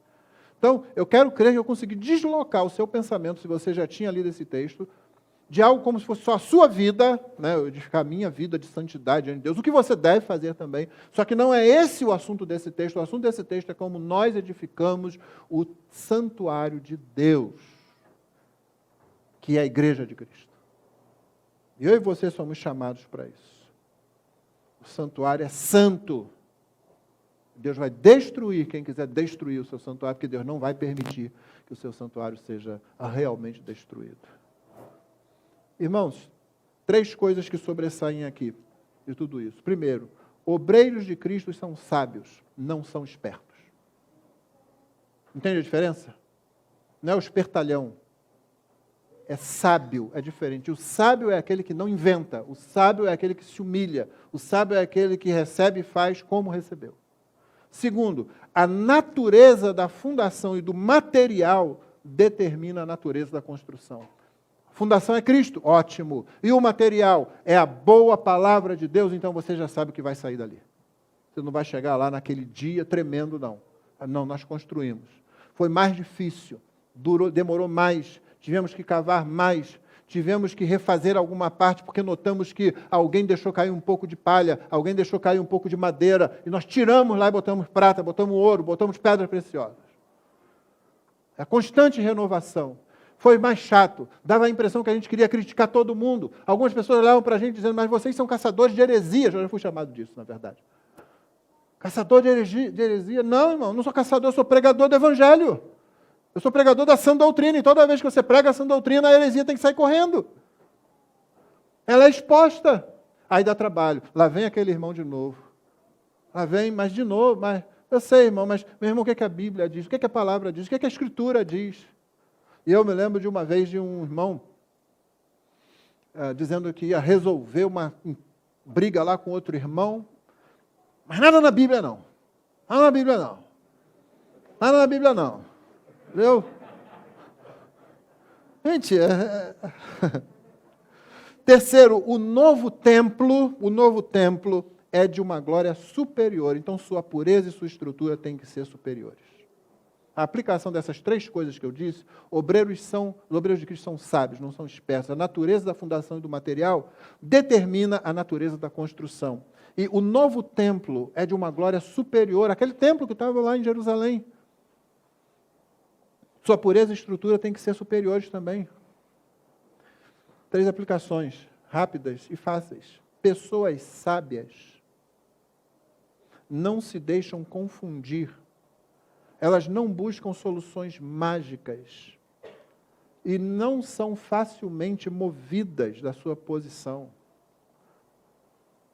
Então, eu quero crer que eu consegui deslocar o seu pensamento, se você já tinha lido esse texto, de algo como se fosse só a sua vida, né, edificar a minha vida de santidade diante de Deus, o que você deve fazer também. Só que não é esse o assunto desse texto. O assunto desse texto é como nós edificamos o santuário de Deus, que é a igreja de Cristo. E eu e você somos chamados para isso. O santuário é santo. Deus vai destruir quem quiser destruir o seu santuário, porque Deus não vai permitir que o seu santuário seja realmente destruído. Irmãos, 3 coisas que sobressaem aqui de tudo isso. Primeiro, obreiros de Cristo são sábios, não são espertos. Entende a diferença? Não é o espertalhão. É sábio, é diferente. O sábio é aquele que não inventa. O sábio é aquele que se humilha. O sábio é aquele que recebe e faz como recebeu. Segundo, a natureza da fundação e do material determina a natureza da construção. A fundação é Cristo, ótimo. E o material é a boa palavra de Deus, então você já sabe o que vai sair dali. Você não vai chegar lá naquele dia tremendo, não. Não, nós construímos. Foi mais difícil, demorou mais, tivemos que cavar mais, tivemos que refazer alguma parte, porque notamos que alguém deixou cair um pouco de palha, alguém deixou cair um pouco de madeira, e nós tiramos lá e botamos prata, botamos ouro, botamos pedras preciosas. É a constante renovação. Foi mais chato, dava a impressão que a gente queria criticar todo mundo. Algumas pessoas olhavam para a gente dizendo, mas vocês são caçadores de heresias. Eu já fui chamado disso, na verdade. Caçador de heresia? Não, irmão, não sou caçador, eu sou pregador do evangelho. Eu sou pregador da sã doutrina, e toda vez que você prega a sã doutrina, a heresia tem que sair correndo. Ela é exposta. Aí dá trabalho. Lá vem aquele irmão de novo. Lá vem, mas de novo, mas eu sei, irmão, mas meu irmão, o que a Bíblia diz? O que a palavra diz? O que a Escritura diz? E eu me lembro de uma vez de um irmão dizendo que ia resolver uma briga lá com outro irmão, mas nada na Bíblia não. Nada na Bíblia não. Nada na Bíblia não. Entendeu? Gente, Terceiro, o novo templo é de uma glória superior, então sua pureza e sua estrutura têm que ser superiores. A aplicação dessas 3 coisas que eu disse, os obreiros de Cristo são sábios, não são espertos. A natureza da fundação e do material determina a natureza da construção. E o novo templo é de uma glória superior àquele templo que estava lá em Jerusalém. Sua pureza e estrutura têm que ser superiores também. 3 aplicações rápidas e fáceis. Pessoas sábias não se deixam confundir. Elas não buscam soluções mágicas e não são facilmente movidas da sua posição.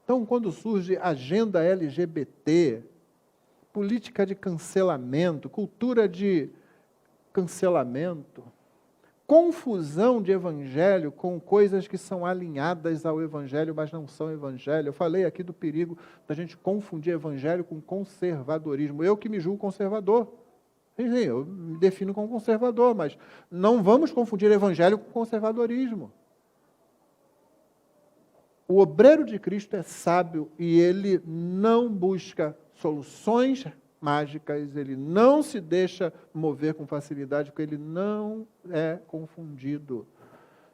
Então, quando surge agenda LGBT, política de cancelamento, cultura de cancelamento, confusão de evangelho com coisas que são alinhadas ao evangelho, mas não são evangelho. Eu falei aqui do perigo da gente confundir evangelho com conservadorismo. Eu que me julgo conservador. Sim, eu me defino como conservador, mas não vamos confundir evangelho com conservadorismo. O obreiro de Cristo é sábio e ele não busca soluções mágicas, ele não se deixa mover com facilidade, porque ele não é confundido.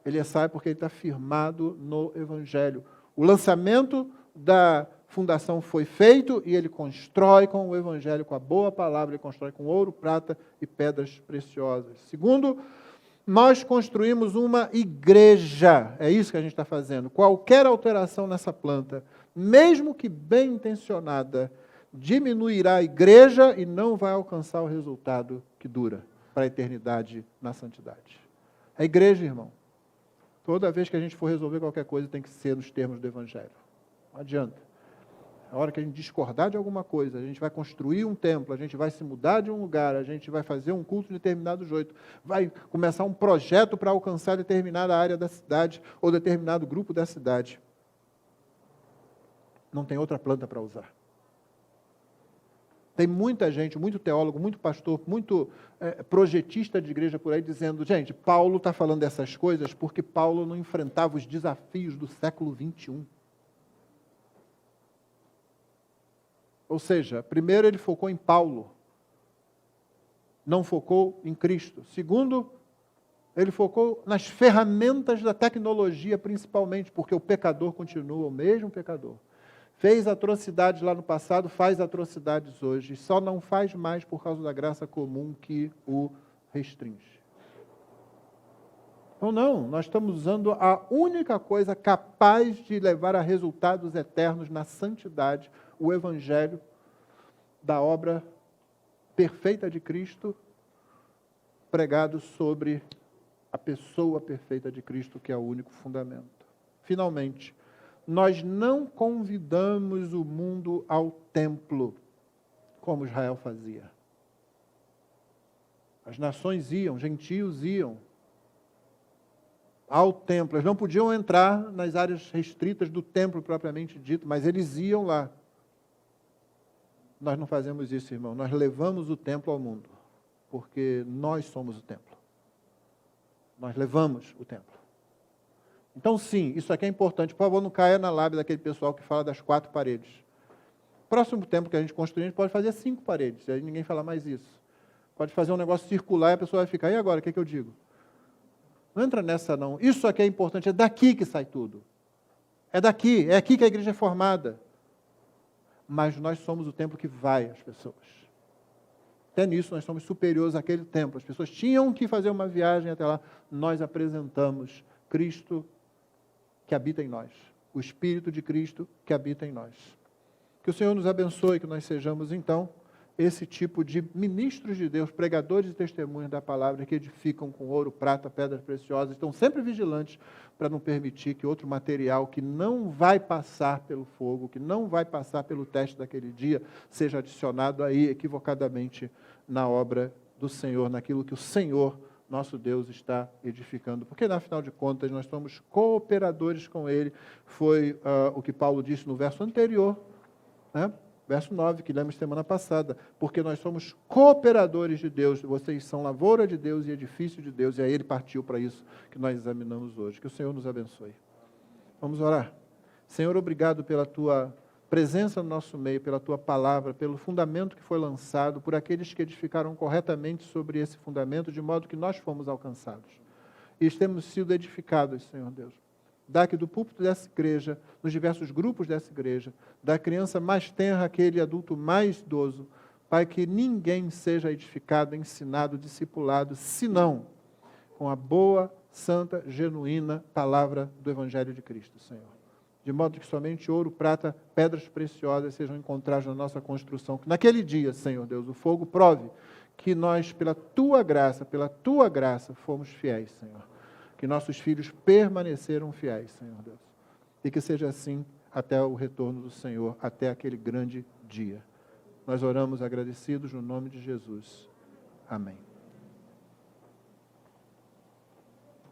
Ele é sábio porque ele está firmado no Evangelho. O lançamento da fundação foi feita e ele constrói com o Evangelho, com a boa palavra, ele constrói com ouro, prata e pedras preciosas. Segundo, nós construímos uma igreja, é isso que a gente está fazendo. Qualquer alteração nessa planta, mesmo que bem intencionada, diminuirá a igreja e não vai alcançar o resultado que dura para a eternidade na santidade. A igreja, irmão, toda vez que a gente for resolver qualquer coisa, tem que ser nos termos do Evangelho. Não adianta. A hora que a gente discordar de alguma coisa, a gente vai construir um templo, a gente vai se mudar de um lugar, a gente vai fazer um culto de determinado jeito, vai começar um projeto para alcançar determinada área da cidade ou determinado grupo da cidade. Não tem outra planta para usar. Tem muita gente, muito teólogo, muito pastor, muito projetista de igreja por aí dizendo, gente, Paulo está falando dessas coisas porque Paulo não enfrentava os desafios do século XXI. Ou seja, primeiro ele focou em Paulo, não focou em Cristo. Segundo, ele focou nas ferramentas da tecnologia principalmente, porque o pecador continua o mesmo pecador. Fez atrocidades lá no passado, faz atrocidades hoje, só não faz mais por causa da graça comum que o restringe. Então não, nós estamos usando a única coisa capaz de levar a resultados eternos na santidade, o Evangelho da obra perfeita de Cristo, pregado sobre a pessoa perfeita de Cristo, que é o único fundamento. Finalmente, nós não convidamos o mundo ao templo, como Israel fazia. As nações iam, gentios iam ao templo. Eles não podiam entrar nas áreas restritas do templo propriamente dito, mas eles iam lá. Nós não fazemos isso, irmão. Nós levamos o templo ao mundo, porque nós somos o templo. Nós levamos o templo. Então, sim, isso aqui é importante. Por favor, não caia na lábia daquele pessoal que fala das 4 paredes. Próximo templo que a gente construir, a gente pode fazer 5 paredes, aí ninguém fala mais isso. Pode fazer um negócio circular e a pessoa vai ficar, e agora, o que é que eu digo? Não entra nessa, não. Isso aqui é importante, é daqui que sai tudo. É daqui, é aqui que a igreja é formada. Mas nós somos o templo que vai às pessoas. Até nisso nós somos superiores àquele templo. As pessoas tinham que fazer uma viagem até lá. Nós apresentamos Cristo que habita em nós. O Espírito de Cristo que habita em nós. Que o Senhor nos abençoe, que nós sejamos, então, esse tipo de ministros de Deus, pregadores e testemunhas da palavra, que edificam com ouro, prata, pedras preciosas, estão sempre vigilantes para não permitir que outro material que não vai passar pelo fogo, que não vai passar pelo teste daquele dia, seja adicionado aí equivocadamente na obra do Senhor, naquilo que o Senhor, nosso Deus, está edificando. Porque, afinal de contas, nós somos cooperadores com Ele. Foi o que Paulo disse no verso anterior, né? Verso 9, que lemos semana passada, porque nós somos cooperadores de Deus, vocês são lavoura de Deus e edifício de Deus, e aí ele partiu para isso que nós examinamos hoje. Que o Senhor nos abençoe. Vamos orar. Senhor, obrigado pela Tua presença no nosso meio, pela Tua palavra, pelo fundamento que foi lançado, por aqueles que edificaram corretamente sobre esse fundamento, de modo que nós fomos alcançados. E temos sido edificados, Senhor Deus. Dá que do púlpito dessa igreja, nos diversos grupos dessa igreja, da criança mais tenra àquele adulto mais idoso, Pai, que ninguém seja edificado, ensinado, discipulado, senão com a boa, santa, genuína palavra do Evangelho de Cristo, Senhor. De modo que somente ouro, prata, pedras preciosas sejam encontradas na nossa construção. Que naquele dia, Senhor Deus, o fogo prove que nós, pela Tua graça, fomos fiéis, Senhor. Que nossos filhos permaneceram fiéis, Senhor Deus. E que seja assim até o retorno do Senhor, até aquele grande dia. Nós oramos agradecidos no nome de Jesus. Amém.